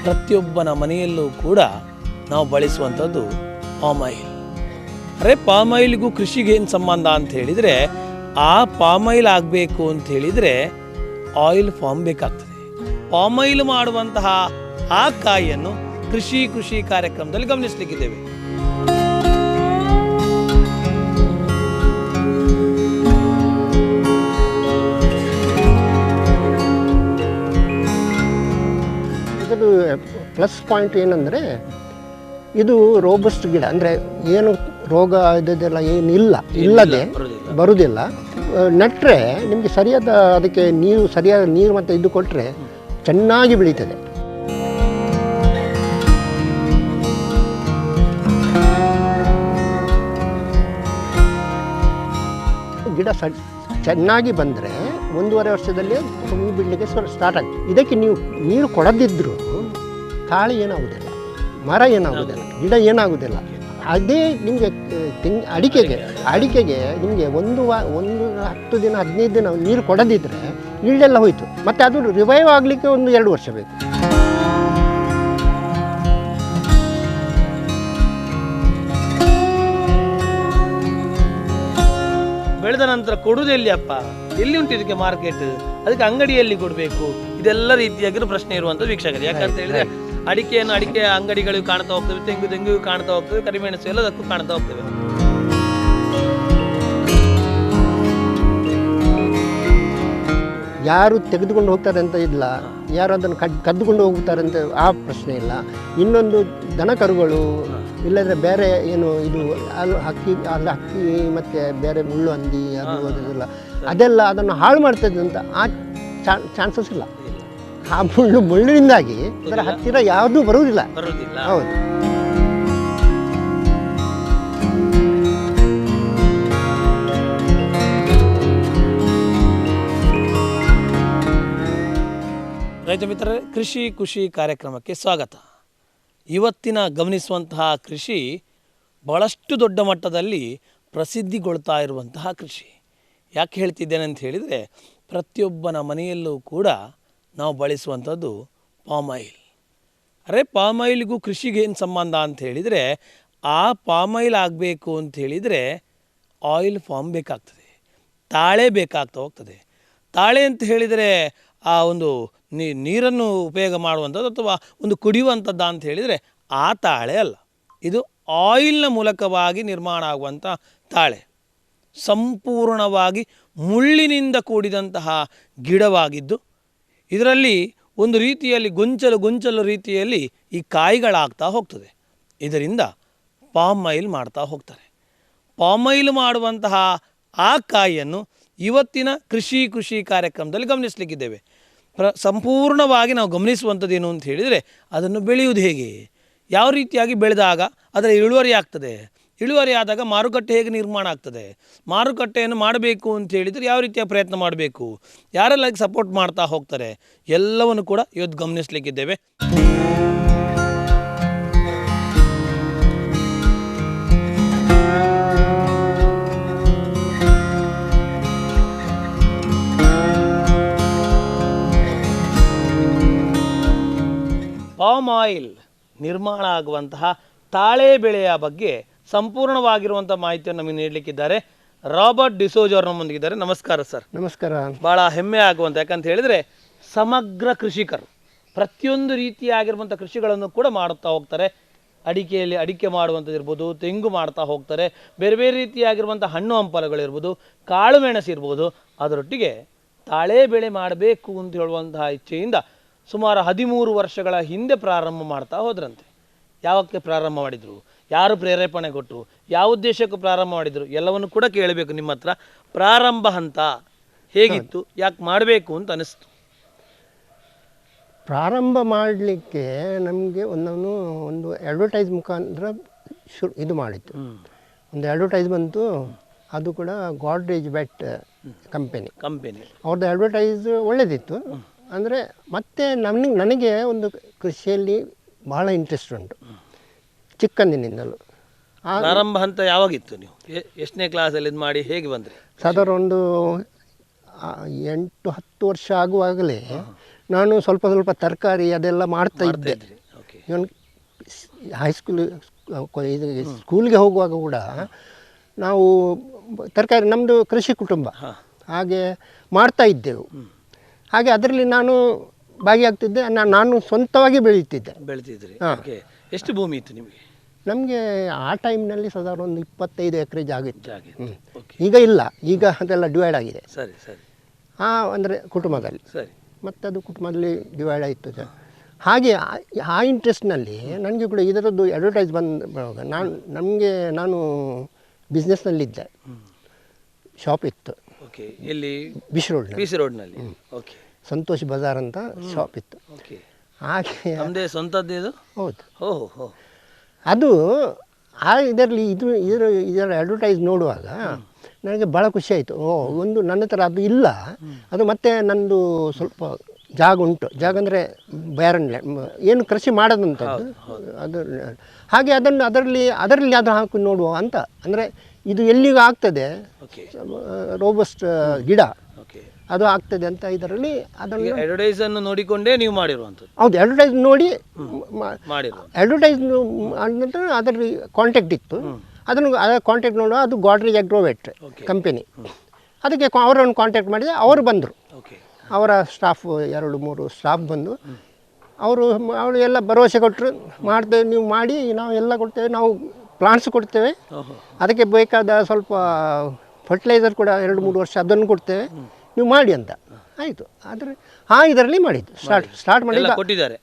ಪ್ರತಿಯೊಬ್ಬನ ಮನೆಯಲ್ಲೂ ಕೂಡ ನಾವು ಬಳಸುವಂಥದ್ದು ಪಾಮ್ ಆಯಿಲ್. ಅರೆ ಪಾಮ್ ಆಯಿಲ್ಗೂ ಕೃಷಿಗೆ ಏನು ಸಂಬಂಧ ಅಂತ ಹೇಳಿದರೆ, ಆ ಪಾಮ್ ಆಯಿಲ್ ಆಗಬೇಕು ಅಂತ ಹೇಳಿದರೆ ಆಯಿಲ್ ಫಾರ್ಮ್ ಬೇಕಾಗ್ತದೆ. ಪಾಮ್ ಆಯಿಲ್ ಮಾಡುವಂತಹ ಆ ಕಾಯಿಯನ್ನು ಕೃಷಿ ಕಾರ್ಯಕ್ರಮದಲ್ಲಿ ಗಮನಿಸಲಿಕ್ಕಿದ್ದೇವೆ. ಇದರ ಪ್ಲಸ್ ಪಾಯಿಂಟ್ ಏನಂದರೆ, ಇದು ರೋಬಸ್ಟ್ ಗಿಡ, ಅಂದರೆ ಏನು ರೋಗ ಇದೆಲ್ಲ ಇಲ್ಲದೆ ಬರುವುದಿಲ್ಲ. ನೆಟ್ಟರೆ ನಿಮಗೆ ಸರಿಯಾದ ಅದಕ್ಕೆ ಸರಿಯಾದ ನೀರು ಮತ್ತು ಇದು ಕೊಟ್ಟರೆ ಚೆನ್ನಾಗಿ ಬೆಳೀತದೆ. ಗಿಡ ಚೆನ್ನಾಗಿ ಬಂದರೆ 1.5 ವರ್ಷದಲ್ಲಿ ಹೂವು ಬಿಡಲಿಕ್ಕೆ ಸ್ಟಾರ್ಟ್ ಆಗ್ತದೆ. ಇದಕ್ಕೆ ನೀವು ನೀರು ಕೊಡದಿದ್ದರೂ ತಾಳೆ ಏನಾಗುವುದಿಲ್ಲ, ಮರ ಏನಾಗುವುದಿಲ್ಲ, ಗಿಡ ಏನಾಗುವುದಿಲ್ಲ. ಅದೇ ನಿಮಗೆ ಅಡಿಕೆಗೆ ನಿಮಗೆ ಒಂದು 10 ದಿನ 15 ದಿನ ನೀರು ಕೊಡದಿದ್ದರೆ ಇಳ್ಳೆಲ್ಲ ಹೋಯಿತು. ಮತ್ತು ಅದು ರಿವೈವ್ ಆಗಲಿಕ್ಕೆ 1-2 ವರ್ಷ ಬೇಕು. ಬೆಳೆದ ನಂತರ ಕೊಡುವುದು ಎಲ್ಲಿ ಅಪ್ಪ, ಎಲ್ಲಿ ಉಂಟು ಇದಕ್ಕೆ ಮಾರ್ಕೆಟ್, ಅದಕ್ಕೆ ಅಂಗಡಿಯಲ್ಲಿ ಕೊಡಬೇಕು, ಇದೆಲ್ಲ ರೀತಿಯಾಗಿರೋ ಪ್ರಶ್ನೆ ಇರುವಂಥದ್ದು ವೀಕ್ಷಕರು. ಯಾಕಂತ ಹೇಳಿದ್ರೆ ಅಡಿಕೆ ಅಂಗಡಿಗಳಿಗೂ ಕಾಣ್ತಾ ಹೋಗ್ತವೆ, ತೆಂಗಿಗೂ ಕಾಣ್ತಾ ಹೋಗ್ತವೆ, ಕರಿಮೆಣಸು ಎಲ್ಲದಕ್ಕೂ ಕಾಣ್ತಾ ಹೋಗ್ತವೆ. ಯಾರು ತೆಗೆದುಕೊಂಡು ಹೋಗ್ತಾರೆ ಅಂತ ಇಲ್ಲ, ಯಾರು ಅದನ್ನು ಕದ್ದುಕೊಂಡು ಹೋಗ್ತಾರೆ ಅಂತ ಆ ಪ್ರಶ್ನೆ ಇಲ್ಲ. ಇನ್ನೊಂದು ದನ ಕರುಗಳು ಇಲ್ಲದ್ರೆ ಬೇರೆ ಏನು ಇದು ಹಕ್ಕಿ ಮತ್ತು ಬೇರೆ ಮುಳ್ಳು ಹಂದಿ ಅದೆಲ್ಲ ಅದನ್ನು ಹಾಳು ಮಾಡ್ತದೆ ಅಂತ ಆ ಚಾನ್ಸಸ್ ಇಲ್ಲ. ಆ ಮುಳ್ಳಿನಿಂದಾಗಿ ಅದರ ಹತ್ತಿರ ಯಾವುದೂ ಬರುವುದಿಲ್ಲ. ಹೌದು. ರೈತ ಮಿತ್ರರೇ, ಕೃಷಿ ಕಾರ್ಯಕ್ರಮಕ್ಕೆ ಸ್ವಾಗತ. ಇವತ್ತಿನ ಗಮನಿಸುವಂತಹ ಕೃಷಿ ಬಹಳಷ್ಟು ದೊಡ್ಡ ಮಟ್ಟದಲ್ಲಿ ಪ್ರಸಿದ್ಧಿಗೊಳ್ತಾ ಇರುವಂತಹ ಕೃಷಿ. ಯಾಕೆ ಹೇಳ್ತಿದ್ದೇನೆ ಅಂತ ಹೇಳಿದರೆ, ಪ್ರತಿಯೊಬ್ಬನ ಮನೆಯಲ್ಲೂ ಕೂಡ ನಾವು ಬಳಸುವಂಥದ್ದು ಪಾಮ್ ಆಯಿಲ್. ಅರೆ ಪಾಮ್ ಆಯಿಲ್ಗೂ ಕೃಷಿಗೆ ಏನು ಸಂಬಂಧ ಅಂತ ಹೇಳಿದರೆ, ಆ ಪಾಮ್ ಆಯಿಲ್ ಆಗಬೇಕು ಅಂತ ಹೇಳಿದರೆ ಆಯಿಲ್ ಫಾರ್ಮ್ ಬೇಕಾಗ್ತದೆ, ತಾಳೆ ಬೇಕಾಗ್ತಾ ಹೋಗ್ತದೆ. ತಾಳೆ ಅಂತ ಹೇಳಿದರೆ ಆ ಒಂದು ನೀರನ್ನು ಉಪಯೋಗ ಮಾಡುವಂಥದ್ದು ಅಥವಾ ಒಂದು ಕುಡಿಯುವಂಥದ್ದು ಅಂತ ಹೇಳಿದರೆ ಆ ತಾಳೆ ಅಲ್ಲ. ಇದು ಆಯಿಲ್ನ ಮೂಲಕವಾಗಿ ನಿರ್ಮಾಣ ಆಗುವಂಥ ತಾಳೆ. ಸಂಪೂರ್ಣವಾಗಿ ಮುಳ್ಳಿನಿಂದ ಕೂಡಿದಂತಹ ಗಿಡವಾಗಿದ್ದು, ಇದರಲ್ಲಿ ಒಂದು ರೀತಿಯಲ್ಲಿ ಗೊಂಚಲು ರೀತಿಯಲ್ಲಿ ಈ ಕಾಯಿಗಳಾಗ್ತಾ ಹೋಗ್ತದೆ. ಇದರಿಂದ ಪಾಮ್ ಆಯಿಲ್ ಮಾಡ್ತಾ ಹೋಗ್ತಾರೆ. ಪಾಮ್ ಆಯಿಲ್ ಮಾಡುವಂತಹ ಆ ಕಾಯಿಯನ್ನು ಇವತ್ತಿನ ಕೃಷಿ ಕಾರ್ಯಕ್ರಮದಲ್ಲಿ ಗಮನಿಸಲಿಕ್ಕಿದ್ದೇವೆ. ಸಂಪೂರ್ಣವಾಗಿ ನಾವು ಗಮನಿಸುವಂಥದ್ದು ಏನು ಅಂತ ಹೇಳಿದರೆ, ಅದನ್ನು ಬೆಳೆಯುವುದು ಹೇಗೆ, ಯಾವ ರೀತಿಯಾಗಿ ಬೆಳೆದಾಗ ಅದರ ಇಳುವರಿ ಆಗ್ತದೆ, ಇಳುವರಿ ಆದಾಗ ಮಾರುಕಟ್ಟೆ ಹೇಗೆ ನಿರ್ಮಾಣ ಆಗ್ತದೆ, ಮಾರುಕಟ್ಟೆಯನ್ನು ಮಾಡಬೇಕು ಅಂತ ಹೇಳಿದರೆ ಯಾವ ರೀತಿಯ ಪ್ರಯತ್ನ ಮಾಡಬೇಕು, ಯಾರೆಲ್ಲ ಸಪೋರ್ಟ್ ಮಾಡ್ತಾ ಹೋಗ್ತಾರೆ, ಎಲ್ಲವನ್ನು ಕೂಡ ಇವತ್ತು ಗಮನಿಸಲಿಕ್ಕಿದ್ದೇವೆ. ಪಾಮ್ ಆಯಿಲ್ ನಿರ್ಮಾಣ ಆಗುವಂತಹ ತಾಳೆ ಬೆಳೆಯ ಬಗ್ಗೆ ಸಂಪೂರ್ಣವಾಗಿರುವಂಥ ಮಾಹಿತಿಯನ್ನು ನಮಗೆ ನೀಡಲಿಕ್ಕಿದ್ದಾರೆ ರಾಬರ್ಟ್ ಡಿಸೋಜ ಅವರು ನಮ್ಮೊಂದಿಗಿದ್ದಾರೆ. ನಮಸ್ಕಾರ ಸರ್. ನಮಸ್ಕಾರ. ಭಾಳ ಹೆಮ್ಮೆ ಆಗುವಂಥ, ಯಾಕಂತ ಹೇಳಿದರೆ ಸಮಗ್ರ ಕೃಷಿಕರು ಪ್ರತಿಯೊಂದು ರೀತಿಯಾಗಿರುವಂಥ ಕೃಷಿಗಳನ್ನು ಕೂಡ ಮಾಡುತ್ತಾ ಹೋಗ್ತಾರೆ. ಅಡಿಕೆಯಲ್ಲಿ ಅಡಿಕೆ ಮಾಡುವಂಥದ್ದು ಇರ್ಬೋದು, ತೆಂಗು ಮಾಡ್ತಾ ಹೋಗ್ತಾರೆ, ಬೇರೆ ಬೇರೆ ರೀತಿಯಾಗಿರುವಂಥ ಹಣ್ಣು ಹಂಪಲುಗಳಿರ್ಬೋದು, ಕಾಳು ಮೆಣಸು ಇರ್ಬೋದು. ಅದರೊಟ್ಟಿಗೆ ತಾಳೆ ಬೆಳೆ ಮಾಡಬೇಕು ಅಂತ ಹೇಳುವಂತಹ ಇಚ್ಛೆಯಿಂದ ಸುಮಾರು 13 ವರ್ಷಗಳ ಹಿಂದೆ ಪ್ರಾರಂಭ ಮಾಡ್ತಾ ಹೋದ್ರಂತೆ. ಯಾವಕ್ಕೆ ಪ್ರಾರಂಭ ಮಾಡಿದರು, ಯಾರು ಪ್ರೇರೇಪಣೆ ಕೊಟ್ಟರು, ಯಾವ ಉದ್ದೇಶಕ್ಕೂ ಪ್ರಾರಂಭ ಮಾಡಿದರು, ಎಲ್ಲವನ್ನು ಕೂಡ ಕೇಳಬೇಕು ನಿಮ್ಮ ಹತ್ರ. ಪ್ರಾರಂಭ ಹಂತ ಹೇಗಿತ್ತು, ಯಾಕೆ ಮಾಡಬೇಕು ಅಂತ ಅನಿಸ್ತು? ಪ್ರಾರಂಭ ಮಾಡಲಿಕ್ಕೆ ನಮಗೆ ಒಂದು ಅಡ್ವರ್ಟೈಸ್ ಮುಖಾಂತರ ಇದು ಮಾಡಿತ್ತು. ಒಂದು ಅಡ್ವರ್ಟೈಸ್ ಬಂತು, ಅದು ಕೂಡ ಗಾಡ್ರೇಜ್ ಬೆಟ್ ಕಂಪೆನಿ ಅವ್ರದ್ದು ಅಡ್ವರ್ಟೈಸ್ ಒಳ್ಳೆಯದಿತ್ತು. ಅಂದರೆ ಮತ್ತೆ ನನಗೆ ಒಂದು ಕೃಷಿಯಲ್ಲಿ ಭಾಳ ಇಂಟ್ರೆಸ್ಟ್ ಉಂಟು ಚಿಕ್ಕಂದಿನಿಂದಲೂ. ಪ್ರಾರಂಭ ಹಂತ ಯಾವಾಗಿತ್ತು? ನೀವು ಎಷ್ಟನೇ ಕ್ಲಾಸಲ್ಲಿ ಇದು ಮಾಡಿ ಹೇಗೆ ಬಂದ್ರಿ? ಸಾಧಾರಣ ಒಂದು 8-10 ವರ್ಷ ಆಗುವಾಗಲೇ ನಾನು ಸ್ವಲ್ಪ ಸ್ವಲ್ಪ ತರಕಾರಿ ಅದೆಲ್ಲ ಮಾಡ್ತಾ ಇದ್ದೆ. ಓಕೆ. ಇವನು ಹೈಸ್ಕೂಲ್ ಇದು ಸ್ಕೂಲ್ಗೆ ಹೋಗುವಾಗ ಕೂಡ ನಾವು ತರಕಾರಿ, ನಮ್ಮದು ಕೃಷಿ ಕುಟುಂಬ, ಹಾಗೆ ಮಾಡ್ತಾ ಇದ್ದೆವು. ಹಾಗೆ ಅದರಲ್ಲಿ ನಾನು ಭಾಗಿಯಾಗ್ತಿದ್ದೆ. ನಾನು ಸ್ವಂತವಾಗಿ ಬೆಳೀತಿದ್ರಿ. ಓಕೆ. ಎಷ್ಟು ಭೂಮಿ ಇತ್ತು ನಿಮಗೆ? ನಮಗೆ ಆ ಟೈಮ್ನಲ್ಲಿ ಸಾಧಾರಣ ಒಂದು 25 ಎಕರೆ ಜಾಗ ಇತ್ತು. ಓಕೆ. ಈಗ ಇಲ್ಲ, ಈಗ ಅದೆಲ್ಲ ಡಿವೈಡ್ ಆಗಿದೆ. ಸರಿ ಸರಿ. ಅಂದರೆ ಕುಟುಂಬದಲ್ಲಿ. ಸರಿ. ಮತ್ತು ಅದು ಕುಟುಂಬದಲ್ಲಿ ಡಿವೈಡ್ ಆಯಿತು. ಹಾಗೆ ಆ ಇಂಟ್ರೆಸ್ಟ್ನಲ್ಲಿ ನನಗೆ ಕೂಡ ಇದರದ್ದು ಅಡ್ವರ್ಟೈಸ್ ಬಂದಾಗ ನಾನು ಬಿಸ್ನೆಸ್ನಲ್ಲಿದ್ದೆ. ಶಾಪ್ ಇತ್ತು. ಓಕೆ. ಎಲ್ಲಿ? ಬಿಸಿ ರೋಡ್ನಲ್ಲಿ. ಓಕೆ. ಸಂತೋಷ್ ಬಜಾರ್ ಅಂತ ಶಾಪ್ ಇತ್ತು. ಓಕೆ. ಹಾಗೆ ನಮ್ಮದೇ ಸ್ವಂತದ್ದು ಇದು? ಹೌದು. ಓಹೋ. ಅದು ಇದರಲ್ಲಿ ಇದರ ಅಡ್ವರ್ಟೈಸ್ ನೋಡುವಾಗ ನನಗೆ ಭಾಳ ಖುಷಿ ಆಯಿತು. ಒಂದು ನನ್ನ ಹತ್ರ ಅದು ಇಲ್ಲ, ಅದು ಮತ್ತೆ ನನ್ನದು ಸ್ವಲ್ಪ ಜಾಗ ಉಂಟು. ಜಾಗ ಅಂದರೆ ಬ್ಯಾರನ್ ಏನು ಕೃಷಿ ಮಾಡೋದಂಥದ್ದು ಅದು. ಹಾಗೆ ಅದರಲ್ಲಿ ಅದು ಹಾಕಿ ನೋಡುವ ಅಂತ. ಅಂದರೆ ಇದು ಎಲ್ಲಿಗೂ ಆಗ್ತದೆ, ರೋಬಸ್ಟ್ ಗಿಡ ಅದು ಆಗ್ತದೆ ಅಂತ ಇದರಲ್ಲಿ ಅದನ್ನು ಅಡ್ವರ್ಟೈಸ್ ಅನ್ನು ನೋಡಿಕೊಂಡೇ ನೀವು ಮಾಡಿರುವಂಥದ್ದು? ಹೌದು, ಅಡ್ವರ್ಟೈಸ್ ನೋಡಿ ಮಾಡಿರೋ. ಅಡ್ವರ್ಟೈಸ್ ನಂತರ ಅದರಲ್ಲಿ ಕಾಂಟ್ಯಾಕ್ಟ್ ಇತ್ತು. ಅದನ್ನು ಕಾಂಟ್ಯಾಕ್ಟ್ ನೋಡುವ, ಅದು ಗಾಡ್ರೇಜ್ ಅಗ್ರೋವೆಟ್ ಕಂಪೆನಿ. ಅದಕ್ಕೆ ಅವರನ್ನು ಕಾಂಟ್ಯಾಕ್ಟ್ ಮಾಡಿದೆ. ಅವರು ಬಂದರು. ಅವರ ಸ್ಟಾಫ್ 2-3 ಸ್ಟಾಫ್ ಬಂದು ಅವರು ಎಲ್ಲ ಭರವಸೆ ಕೊಟ್ಟರು. ಮಾಡ್ತೇವೆ, ನೀವು ಮಾಡಿ, ನಾವು ಎಲ್ಲ ಕೊಡ್ತೇವೆ, ನಾವು ಪ್ಲಾಂಟ್ಸ್ ಕೊಡ್ತೇವೆ, ಅದಕ್ಕೆ ಬೇಕಾದ ಸ್ವಲ್ಪ ಫರ್ಟಿಲೈಸರ್ ಕೂಡ 2-3 ವರ್ಷ ಅದನ್ನು ಕೊಡ್ತೇವೆ, ನೀವು ಮಾಡಿ ಅಂತ. ಆಯಿತು. ಆದರೆ ಇದರಲ್ಲಿ ಮಾಡಿದ್ದು ಸ್ಟಾರ್ಟ್ ಮಾಡಿ ಕೊಟ್ಟಿದ್ದಾರೆ.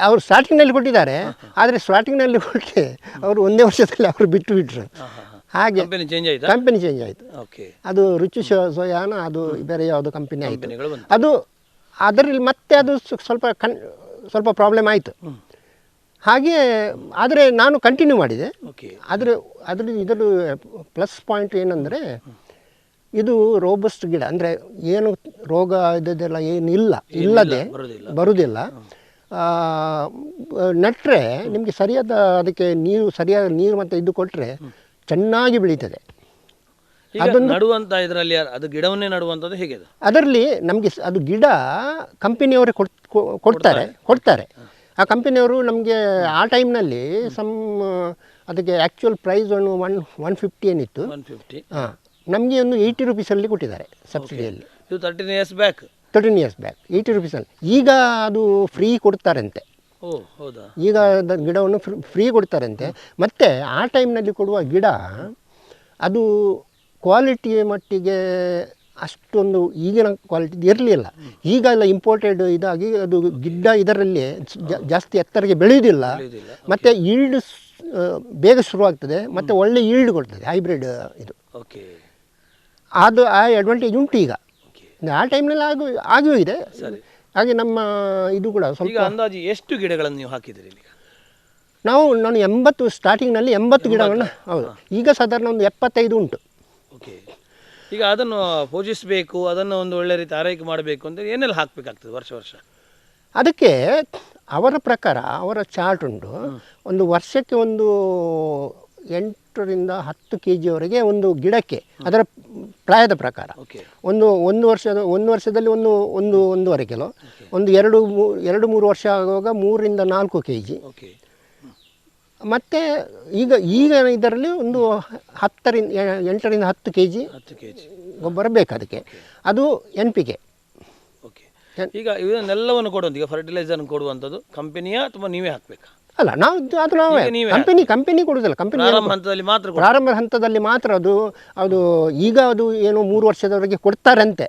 ಅವರು ಸ್ಟಾರ್ಟಿಂಗ್ನಲ್ಲಿ ಕೊಟ್ಟಿದ್ದಾರೆ. ಆದರೆ ಸ್ಟಾರ್ಟಿಂಗ್ನಲ್ಲಿ ಕೊಟ್ಟು ಅವರು ಒಂದೇ ವರ್ಷದಲ್ಲಿ ಅವರು ಬಿಟ್ಟರು. ಹಾಗೆ ಕಂಪನಿ ಚೇಂಜ್ ಆಯಿತು. ಅದು ರುಚಿ ಸೋಯಾನ, ಅದು ಬೇರೆ ಯಾವುದು ಕಂಪನಿ ಆಯಿತು. ಅದು ಅದರಲ್ಲಿ ಮತ್ತೆ ಅದು ಸ್ವಲ್ಪ ಪ್ರಾಬ್ಲಮ್ ಆಯಿತು. ಹಾಗೆ ಆದರೆ ನಾನು ಕಂಟಿನ್ಯೂ ಮಾಡಿದೆ. ಆದರೆ ಇದರ ಪ್ಲಸ್ ಪಾಯಿಂಟ್ ಏನಂದರೆ, ಇದು ರೋಬಸ್ಟ್ ಗಿಡ, ಅಂದರೆ ಏನು ರೋಗ ಇದೆಲ್ಲ ಇಲ್ಲದೆ ಬರುವುದಿಲ್ಲ. ನೆಟ್ಟರೆ ನಿಮಗೆ ಅದಕ್ಕೆ ಸರಿಯಾದ ನೀರು ಮತ್ತು ಇದು ಕೊಟ್ಟರೆ ಚೆನ್ನಾಗಿ ಬೆಳೀತದೆ. ಅದೊಂದು ನಡುವಂತ ಇದರಲ್ಲಿ ಅದು ಗಿಡವನ್ನೇ ನಡುವಂಥದ್ದು ಹೇಗೆ? ಅದರಲ್ಲಿ ನಮಗೆ ಅದು ಗಿಡ ಕಂಪನಿಯವರೇ ಕೊಡ್ತಾರೆ. ಆ ಕಂಪನಿಯವರು ನಮಗೆ ಆ ಟೈಮ್ನಲ್ಲಿ ಅದಕ್ಕೆ ಆ್ಯಕ್ಚುಯಲ್ ಪ್ರೈಸ್ 150 ಏನಿತ್ತು. ನಮಗೆ ಒಂದು 80 ರುಪೀಸಲ್ಲಿ ಕೊಟ್ಟಿದ್ದಾರೆ ಸಬ್ಸಿಡಿಯಲ್ಲಿ. 13 ಇಯರ್ಸ್ ಬ್ಯಾಕ್ 80 ರುಪೀಸಲ್ಲಿ. ಈಗ ಅದು ಫ್ರೀ ಕೊಡ್ತಾರಂತೆ. ಈಗ ಗಿಡವನ್ನು ಫ್ರೀ ಕೊಡ್ತಾರಂತೆ. ಮತ್ತು ಆ ಟೈಮ್ನಲ್ಲಿ ಕೊಡುವ ಗಿಡ ಅದು ಕ್ವಾಲಿಟಿ ಮಟ್ಟಿಗೆ ಅಷ್ಟೊಂದು ಈಗಿನ ಕ್ವಾಲಿಟಿ ಇರಲಿಲ್ಲ. ಈಗ ಎಲ್ಲ ಇಂಪೋರ್ಟೆಡ್ ಇದಾಗಿ ಅದು ಗಿಡ ಇದರಲ್ಲಿ ಜಾಸ್ತಿ ಎತ್ತರಕ್ಕೆ ಬೆಳೆಯುವುದಿಲ್ಲ. ಮತ್ತು ಈಲ್ಡ್ ಬೇಗ ಶುರುವಾಗ್ತದೆ, ಮತ್ತು ಒಳ್ಳೆ ಈಲ್ಡ್ ಕೊಡ್ತದೆ. ಹೈಬ್ರಿಡ್ ಇದು. ಅದು ಆ ಅಡ್ವಾಂಟೇಜ್ ಉಂಟು. ಈಗ ಆ ಟೈಮ್ನಲ್ಲಿ ಆಗಿ ಹೋಗಿದೆ. ಹಾಗೆ ನಮ್ಮ ಇದು ಕೂಡ ಸ್ವಲ್ಪ. ಅಂದಾಜು ಎಷ್ಟು ಗಿಡಗಳನ್ನು ನೀವು ಹಾಕಿದ್ದೀರಿ? ನಾನು 80 ಸ್ಟಾರ್ಟಿಂಗ್ನಲ್ಲಿ 80 ಗಿಡಗಳನ್ನು. ಹೌದು. ಈಗ ಸಾಧಾರಣ ಒಂದು 75 ಉಂಟು. ಈಗ ಅದನ್ನು ಪೂಜಿಸಬೇಕು, ಅದನ್ನು ಒಂದು ಒಳ್ಳೆ ರೀತಿ ಆರೈಕೆ ಮಾಡಬೇಕು ಅಂದರೆ ಏನೆಲ್ಲ ಹಾಕಬೇಕಾಗ್ತದೆ ವರ್ಷ? ಅದಕ್ಕೆ ಅವರ ಪ್ರಕಾರ ಅವರ ಚಾರ್ಟ್ ಉಂಟು. ಒಂದು ವರ್ಷಕ್ಕೆ ಒಂದು 8ರಿಂದ 10 kgವರೆಗೆ ಒಂದು ಗಿಡಕ್ಕೆ, ಅದರ ಪ್ರಾಯದ ಪ್ರಕಾರ. ಒಂದು ವರ್ಷದಲ್ಲಿ 1-1.5 ಕಿಲೋ, ಒಂದು 2-3 ವರ್ಷ ಆಗುವಾಗ 3ರಿಂದ 4 kg. ಮತ್ತು ಈಗ ಇದರಲ್ಲಿ ಒಂದು 8ರಿಂದ 10 kg ಗೊಬ್ಬರ ಬೇಕು ಅದಕ್ಕೆ. ಅದು NPK. ಈಗ ಇದನ್ನೆಲ್ಲವನ್ನು ಕೊಡುವಂಥ, ಈಗ ಫರ್ಟಿಲೈಸರ್ ಕೊಡುವಂಥದ್ದು ಕಂಪನಿಯ ಅಥವಾ ನೀವೇ ಹಾಕಬೇಕಾ? ಅಲ್ಲ, ಕಂಪನಿ ಕೊಡುವುದಿಲ್ಲ. ಕಂಪನಿ ಪ್ರಾರಂಭ ಹಂತದಲ್ಲಿ ಮಾತ್ರ ಅದು ಈಗ ಅದು ಏನೋ 3 ವರ್ಷದವರೆಗೆ ಕೊಡ್ತಾರಂತೆ.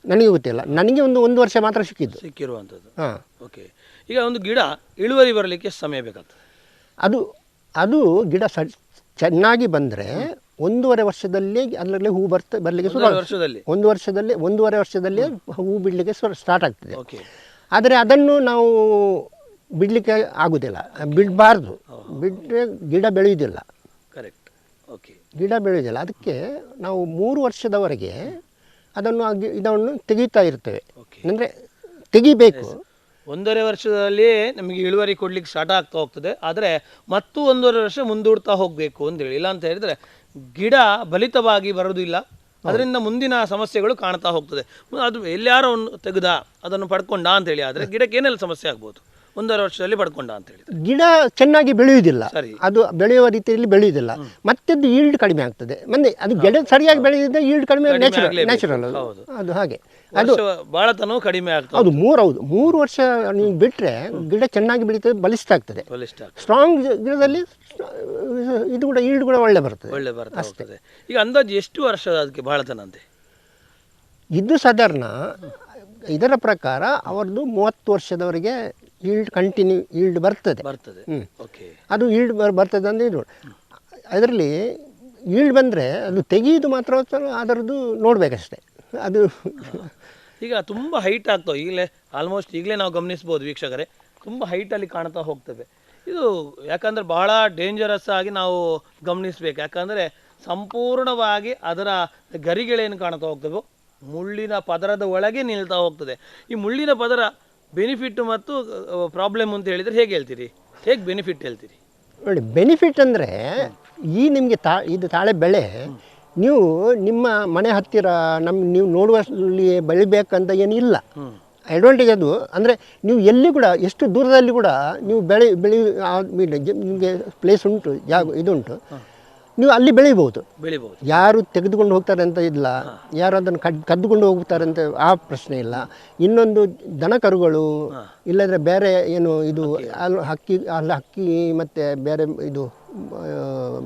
ನನಗೆ ಗೊತ್ತಿಲ್ಲ. ನನಗೆ ಒಂದು ವರ್ಷ ಮಾತ್ರ ಸಿಕ್ಕಿರುವಂಥದ್ದು. ಓಕೆ. ಈಗ ಒಂದು ಗಿಡ ಇಳುವರಿ ಬರಲಿಕ್ಕೆ ಎಷ್ಟು ಸಮಯ ಬೇಕಾಗ್ತದೆ? ಅದು ಗಿಡ ಚೆನ್ನಾಗಿ ಬಂದರೆ 1.5 ವರ್ಷದಲ್ಲಿ ಅದರಲ್ಲಿ ಹೂ ಬರಲಿಕ್ಕೆ ಶುರು. 1.5 ವರ್ಷದಲ್ಲಿ ಹೂ ಬಿಡಲಿಕ್ಕೆ ಸ್ಟಾರ್ಟ್ ಆಗ್ತದೆ. ಆದರೆ ಅದನ್ನು ನಾವು ಬಿಡಲಿಕ್ಕೆ ಆಗೋದಿಲ್ಲ, ಬಿಡಬಾರ್ದು. ಬಿಟ್ಟರೆ ಗಿಡ ಬೆಳೆಯುವುದಿಲ್ಲ. ಗಿಡ ಬೆಳೆಯುವುದಿಲ್ಲ. ಅದಕ್ಕೆ ನಾವು 3 ವರ್ಷದವರೆಗೆ ಇದನ್ನು ತೆಗೀತಾ ಇರ್ತೇವೆ. ಅಂದರೆ ತೆಗಿಬೇಕು. 1.5 ವರ್ಷದಲ್ಲಿ ನಮಗೆ ಇಳುವರಿ ಕೊಡ್ಲಿಕ್ಕೆ ಸ್ಟಾರ್ಟ್ ಆಗ್ತಾ ಹೋಗ್ತದೆ. ಆದರೆ ಮತ್ತು 1.5 ವರ್ಷ ಮುಂದೂಡ್ತಾ ಹೋಗಬೇಕು ಅಂತೇಳಿ. ಇಲ್ಲ ಅಂತ ಹೇಳಿದರೆ ಗಿಡ ಬಲಿತವಾಗಿ ಬರೋದಿಲ್ಲ, ಅದರಿಂದ ಮುಂದಿನ ಸಮಸ್ಯೆಗಳು ಕಾಣ್ತಾ ಹೋಗ್ತದೆ. ಅದು ಎಲ್ಲಾರೋ ಒಂದು ತೆಗೆದ ಅದನ್ನು ಪಡ್ಕೊಂಡ ಅಂತೇಳಿ ಆದರೆ ಗಿಡಕ್ಕೆ ಏನೆಲ್ಲ ಸಮಸ್ಯೆ ಆಗ್ಬೋದು 1.5 ವರ್ಷದಲ್ಲಿ ಪಡ್ಕೊಂಡ ಅಂತ ಹೇಳಿ? ಗಿಡ ಚೆನ್ನಾಗಿ ಬೆಳೆಯುವುದಿಲ್ಲ, ಸರಿ. ಅದು ಬೆಳೆಯುವ ರೀತಿಯಲ್ಲಿ ಬೆಳೆಯುವುದಿಲ್ಲ, ಮತ್ತೆ ಅದು ಈಲ್ಡ್ ಕಡಿಮೆ ಆಗ್ತದೆ. ಮತ್ತೆ ಅದು ಗಿಡ ಸರಿಯಾಗಿ ಬೆಳೆದಿದ್ದರೆ ಈಲ್ಡ್ ಕಡಿಮೆ, ನ್ಯಾಚುರಲ್ ಅದು ಹಾಗೆ. ಅದು ಬಾಳತನೂ ಕಡಿಮೆ ಆಗ್ತದೆ. ಹೌದು, 3 ವರ್ಷ ನೀವು ಬಿಟ್ಟರೆ ಗಿಡ ಚೆನ್ನಾಗಿ ಬೆಳೀತದೆ, ಬಲಿಷ್ಠ ಆಗ್ತದೆ. ಸ್ಟ್ರಾಂಗ್ ಗಿಡದಲ್ಲಿ ಇದು ಕೂಡ ಈಲ್ಡ್ ಕೂಡ ಒಳ್ಳೆ ಬರ್ತದೆ. ಈಗ ಅಂದಾಜು ಎಷ್ಟು ವರ್ಷ ಅದಕ್ಕೆ ಬಾಳತನ ಅಂತೆ? ಇದು ಸಾಧಾರಣ ಇದರ ಪ್ರಕಾರ ಅವರದ್ದು 30 ವರ್ಷದವರೆಗೆ ಈಲ್ಡ್ ಕಂಟಿನ್ಯೂ ಈಲ್ಡ್ ಬರ್ತದೆ. ಅದು ಈಲ್ಡ್ ಬರ್ತದೆ ಅಂದರೆ ಇದು ಅದರಲ್ಲಿ ಈಲ್ಡ್ ಬಂದರೆ ಅದು ತೆಗೆಯುವುದು ಮಾತ್ರ ಅದರದ್ದು ನೋಡಬೇಕಷ್ಟೆ. ಅದು ಈಗ ತುಂಬ ಹೈಟ್ ಆಗ್ತಾವೆ ಈಗಲೇ, ಆಲ್ಮೋಸ್ಟ್ ಈಗಲೇ ನಾವು ಗಮನಿಸ್ಬೋದು ವೀಕ್ಷಕರೇ, ತುಂಬ ಹೈಟಲ್ಲಿ ಕಾಣ್ತಾ ಹೋಗ್ತವೆ. ಇದು ಯಾಕಂದರೆ ಬಹಳ ಡೇಂಜರಸ್ ಆಗಿ ನಾವು ಗಮನಿಸಬೇಕು. ಯಾಕಂದರೆ ಸಂಪೂರ್ಣವಾಗಿ ಅದರ ಗರಿಗಳೇನು ಕಾಣ್ತಾ ಹೋಗ್ತವೋ ಮುಳ್ಳಿನ ಪದರದ ಒಳಗೆ ನಿಲ್ತಾ ಹೋಗ್ತದೆ. ಈ ಮುಳ್ಳಿನ ಪದರ ಬೆನಿಫಿಟ್ ಮತ್ತು ಪ್ರಾಬ್ಲಮ್ ಅಂತ ಹೇಳಿದರೆ ಹೇಗೆ ಹೇಳ್ತೀರಿ? ಹೇಗೆ ಬೆನಿಫಿಟ್ ಹೇಳ್ತೀರಿ? ನೋಡಿ, ಬೆನಿಫಿಟ್ ಅಂದರೆ ಈ ನಿಮಗೆ ಇದು ತಾಳೆ ಬೆಳೆ ನೀವು ನಿಮ್ಮ ಮನೆ ಹತ್ತಿರ ನೀವು ನೋಡುವಲ್ಲಿ ಬೆಳಿಬೇಕಂತ ಏನಿಲ್ಲ. ಅಡ್ವಾಂಟೇಜ್ ಅದು ಅಂದರೆ ನೀವು ಎಲ್ಲಿ ಕೂಡ ಎಷ್ಟು ದೂರದಲ್ಲಿ ಕೂಡ ನೀವು ಬೆಳಿ ನಿಮಗೆ ಪ್ಲೇಸ್ ಉಂಟು, ಇದುಂಟು, ನೀವು ಅಲ್ಲಿ ಬೆಳಿಬೋದು. ಯಾರು ತೆಗೆದುಕೊಂಡು ಹೋಗ್ತಾರೆ ಅಂತ ಇಲ್ಲ, ಯಾರು ಅದನ್ನು ಕದ್ದುಕೊಂಡು ಹೋಗ್ತಾರೆ ಅಂತ ಆ ಪ್ರಶ್ನೆ ಇಲ್ಲ. ಇನ್ನೊಂದು ದನ ಕರುಗಳು ಇಲ್ಲದ್ರೆ ಬೇರೆ ಏನು ಇದು ಹಕ್ಕಿ ಮತ್ತು ಬೇರೆ ಇದು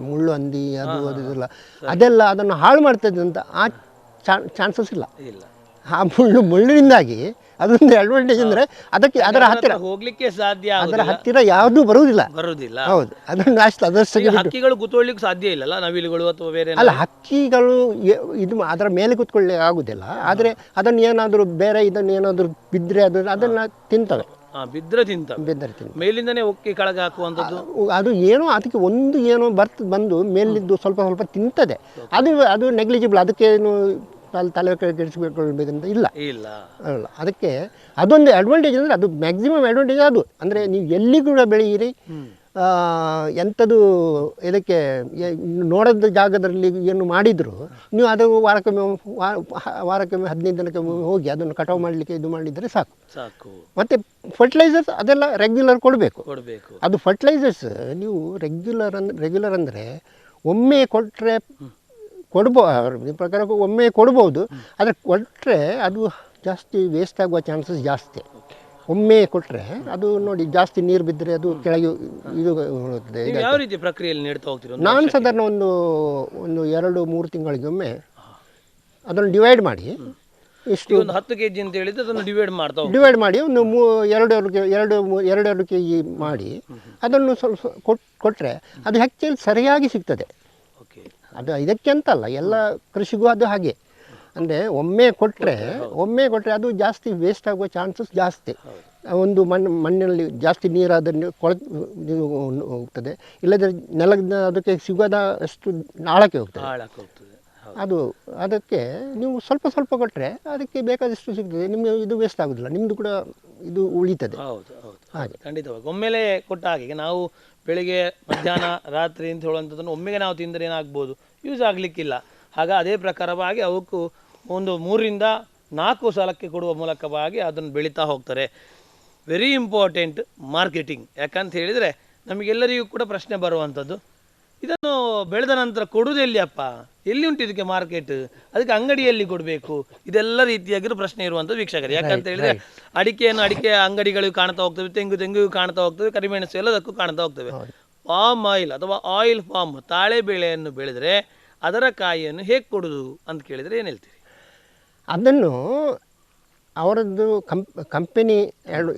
ಮುಳ್ಳು ಹಂದಿ ಅದೆಲ್ಲ ಅದೆಲ್ಲ ಅದನ್ನು ಹಾಳು ಮಾಡ್ತದೆ ಅಂತ ಆ ಚಾನ್ಸಸ್ ಇಲ್ಲ. ಆ ಮುಳ್ಳಿನಿಂದಾಗಿ ಅದೊಂದು ಅಡ್ವಾಂಟೇಜ್ ಅಂದರೆ ಅದಕ್ಕೆ ಅದರ ಹತ್ತಿರ ಹೋಗ್ಲಿಕ್ಕೆ ಸಾಧ್ಯ, ಅದರ ಹತ್ತಿರ ಯಾವುದೂ ಬರುವುದಿಲ್ಲ. ಹೌದು, ಅದನ್ನು ಅದಷ್ಟು ಹಕ್ಕಿಗಳು ಕೂತ್ಕೊಳ್ಳಿಕ್ಕೆ ಸಾಧ್ಯ ಇಲ್ಲ, ನವಿಲುಗಳು ಅಥವಾ ಬೇರೆ ಅಲ್ಲ. ಹಕ್ಕಿಗಳು ಇದು ಅದರ ಮೇಲೆ ಕೂತ್ಕೊಳ್ಳಿ ಆಗುದಿಲ್ಲ, ಆದರೆ ಅದನ್ನು ಏನಾದರೂ ಬೇರೆ ಇದನ್ನು ಏನಾದರೂ ಬಿದ್ದರೆ ಅದನ್ನು ತಿಂತವೆ. ಬಿದ್ದರೆ ಮೇಲಿಂದನೇ ಒಕ್ಕಿ ಕೆಳಗೆ ಹಾಕುವಂಥದ್ದು. ಅದು ಏನೋ ಅದಕ್ಕೆ ಒಂದು ಏನೋ ಬಂದು ಮೇಲಿದ್ದು ಸ್ವಲ್ಪ ಸ್ವಲ್ಪ ತಿಂತದೆ. ಅದು ನೆಗ್ಲಿಜಿಬಲ್, ಅದಕ್ಕೇನು ತಲೆ ಕೆಡಿಸ್ಕೊಳ್ಬೇಕಂತ ಇಲ್ಲ. ಅಲ್ಲ, ಅದಕ್ಕೆ ಅದೊಂದು ಅಡ್ವಾಂಟೇಜ್ ಅಂದರೆ ಅದು ಮ್ಯಾಕ್ಸಿಮಮ್ ಅಡ್ವಾಂಟೇಜ್ ಅದು. ಅಂದರೆ ನೀವು ಎಲ್ಲಿ ಕೂಡ ಬೆಳೆಯಿರಿ, ಎಂಥದ್ದು ಇದಕ್ಕೆ ನೋಡೋದ ಜಾಗದಲ್ಲಿ ಏನು ಮಾಡಿದರೂ ನೀವು ಅದು ವಾರಕ್ಕೊಮ್ಮೆ 15 ದಿನಕ್ಕೊಮ್ಮೆ ಹೋಗಿ ಅದನ್ನು ಕಟಾವು ಮಾಡಲಿಕ್ಕೆ ಇದು ಮಾಡಿದರೆ ಸಾಕು. ಮತ್ತು ಫರ್ಟಿಲೈಸರ್ಸ್ ಅದೆಲ್ಲ ರೆಗ್ಯುಲರ್ ಕೊಡಬೇಕು. ಅದು ಫರ್ಟಿಲೈಸರ್ಸ್ ನೀವು ರೆಗ್ಯುಲರ್ ಅಂದರೆ ಒಮ್ಮೆ ಕೊಟ್ಟರೆ ನಿಮ್ಮ ಪ್ರಕಾರ ಒಮ್ಮೆ ಕೊಡ್ಬೋದು, ಆದರೆ ಕೊಟ್ಟರೆ ಅದು ಜಾಸ್ತಿ ವೇಸ್ಟ್ ಆಗುವ ಚಾನ್ಸಸ್ ಜಾಸ್ತಿ. ಒಮ್ಮೆ ಕೊಟ್ಟರೆ ಅದು ನೋಡಿ ಜಾಸ್ತಿ ನೀರು ಬಿದ್ದರೆ ಅದು ಕೆಳಗೆ ಇದು ಹೋಗ್ತದೆ. ಯಾವ ರೀತಿ ಪ್ರಕ್ರಿಯೆಯಲ್ಲಿ ನೀಡ್ತಾ ಹೋಗ್ತೀರಾ? ನಾನು ಸಾಧಾರಣ ಒಂದು 2-3 ತಿಂಗಳಿಗೆ ಒಮ್ಮೆ ಅದನ್ನು ಡಿವೈಡ್ ಮಾಡಿ, ಇಷ್ಟು 10 kg ಅಂತ ಹೇಳಿದ್ರೆ ಅದನ್ನು ಡಿವೈಡ್ ಮಾಡಿ ಒಂದು 2 kg ಮಾಡಿ ಅದನ್ನು ಸ್ವಲ್ಪ ಕೊಟ್ಟರೆ ಅದು ಹೆಚ್ಚು ಸರಿಯಾಗಿ ಸಿಗ್ತದೆ. ಅದು ಇದಕ್ಕೆ ಅಂತಲ್ಲ, ಎಲ್ಲ ಕೃಷಿಗೂ ಅದು ಹಾಗೆ. ಅಂದರೆ ಒಮ್ಮೆ ಕೊಟ್ಟರೆ ಅದು ಜಾಸ್ತಿ ವೇಸ್ಟ್ ಆಗುವ ಚಾನ್ಸಸ್ ಜಾಸ್ತಿ. ಒಂದು ಮಣ್ಣಿನಲ್ಲಿ ಜಾಸ್ತಿ ನೀರಾದರೆ ಹೋಗ್ತದೆ, ಇಲ್ಲದ್ರೆ ನೆಲದ ಅದಕ್ಕೆ ಸಿಗೋದ ಅಷ್ಟು ಆಳಕ್ಕೆ ಹೋಗ್ತದೆ. ಅದಕ್ಕೆ ನೀವು ಸ್ವಲ್ಪ ಕೊಟ್ಟರೆ ಅದಕ್ಕೆ ಬೇಕಾದಷ್ಟು ಸಿಗ್ತದೆ, ನಿಮಗೆ ಇದು ವೇಸ್ಟ್ ಆಗೋದಿಲ್ಲ, ನಿಮ್ಮದು ಕೂಡ ಇದು ಉಳಿತದೆ. ಹಾಗೆ ಖಂಡಿತವಾಗಿ ಒಮ್ಮೆಲೆ ಕೊಟ್ಟ ಹಾಗೆ ನಾವು ಬೆಳಿಗ್ಗೆ ಮಧ್ಯಾಹ್ನ ರಾತ್ರಿ ಅಂತ ಹೇಳುವಂಥದ್ದನ್ನು ಒಮ್ಮೆಗೆ ನಾವು ತಿಂದರೆ ಏನಾಗ್ಬೋದು, ಯೂಸ್ ಆಗಲಿಕ್ಕಿಲ್ಲ. ಅದೇ ಪ್ರಕಾರವಾಗಿ ಅವಕ್ಕೂ ಒಂದು 3-4 ಸಲಕ್ಕೆ ಕೊಡುವ ಮೂಲಕವಾಗಿ ಅದನ್ನು ಬೆಳೀತಾ ಹೋಗ್ತಾರೆ. Very important marketing. ಯಾಕಂತ ಹೇಳಿದರೆ ನಮಗೆಲ್ಲರಿಗೂ ಕೂಡ ಪ್ರಶ್ನೆ ಬರುವಂಥದ್ದು, ಇದನ್ನು ಬೆಳೆದ ನಂತರ ಕೊಡುವುದು ಎಲ್ಲಿಯಪ್ಪ, ಎಲ್ಲಿ ಉಂಟು ಇದಕ್ಕೆ ಮಾರ್ಕೆಟ್, ಅದಕ್ಕೆ ಅಂಗಡಿಯಲ್ಲಿ ಕೊಡಬೇಕು, ಇದೆಲ್ಲ ರೀತಿಯಾಗಿರೋ ಪ್ರಶ್ನೆ ಇರುವಂಥದ್ದು ವೀಕ್ಷಕರು. ಯಾಕಂತ ಹೇಳಿದರೆ ಅಡಿಕೆ ಅಂಗಡಿಗಳಿಗೂ ಕಾಣ್ತಾ ಹೋಗ್ತವೆ, ತೆಂಗಿಗೂ ಕಾಣ್ತಾ ಹೋಗ್ತವೆ, ಕರಿಮೆಣಸು ಎಲ್ಲದಕ್ಕೂ ಕಾಣ್ತಾ ಹೋಗ್ತವೆ. ಪಾಮ್ ಆಯಿಲ್ ಅಥವಾ ಆಯಿಲ್ ಪಾಮ್ ತಾಳೆ ಬೆಳೆಯನ್ನು ಬೆಳೆದರೆ ಅದರ ಕಾಯಿಯನ್ನು ಹೇಗೆ ಕೊಡೋದು ಅಂತ ಕೇಳಿದರೆ ಏನು ಹೇಳ್ತೀರಿ? ಅದನ್ನು ಅವರದ್ದು ಕಂಪೆನಿ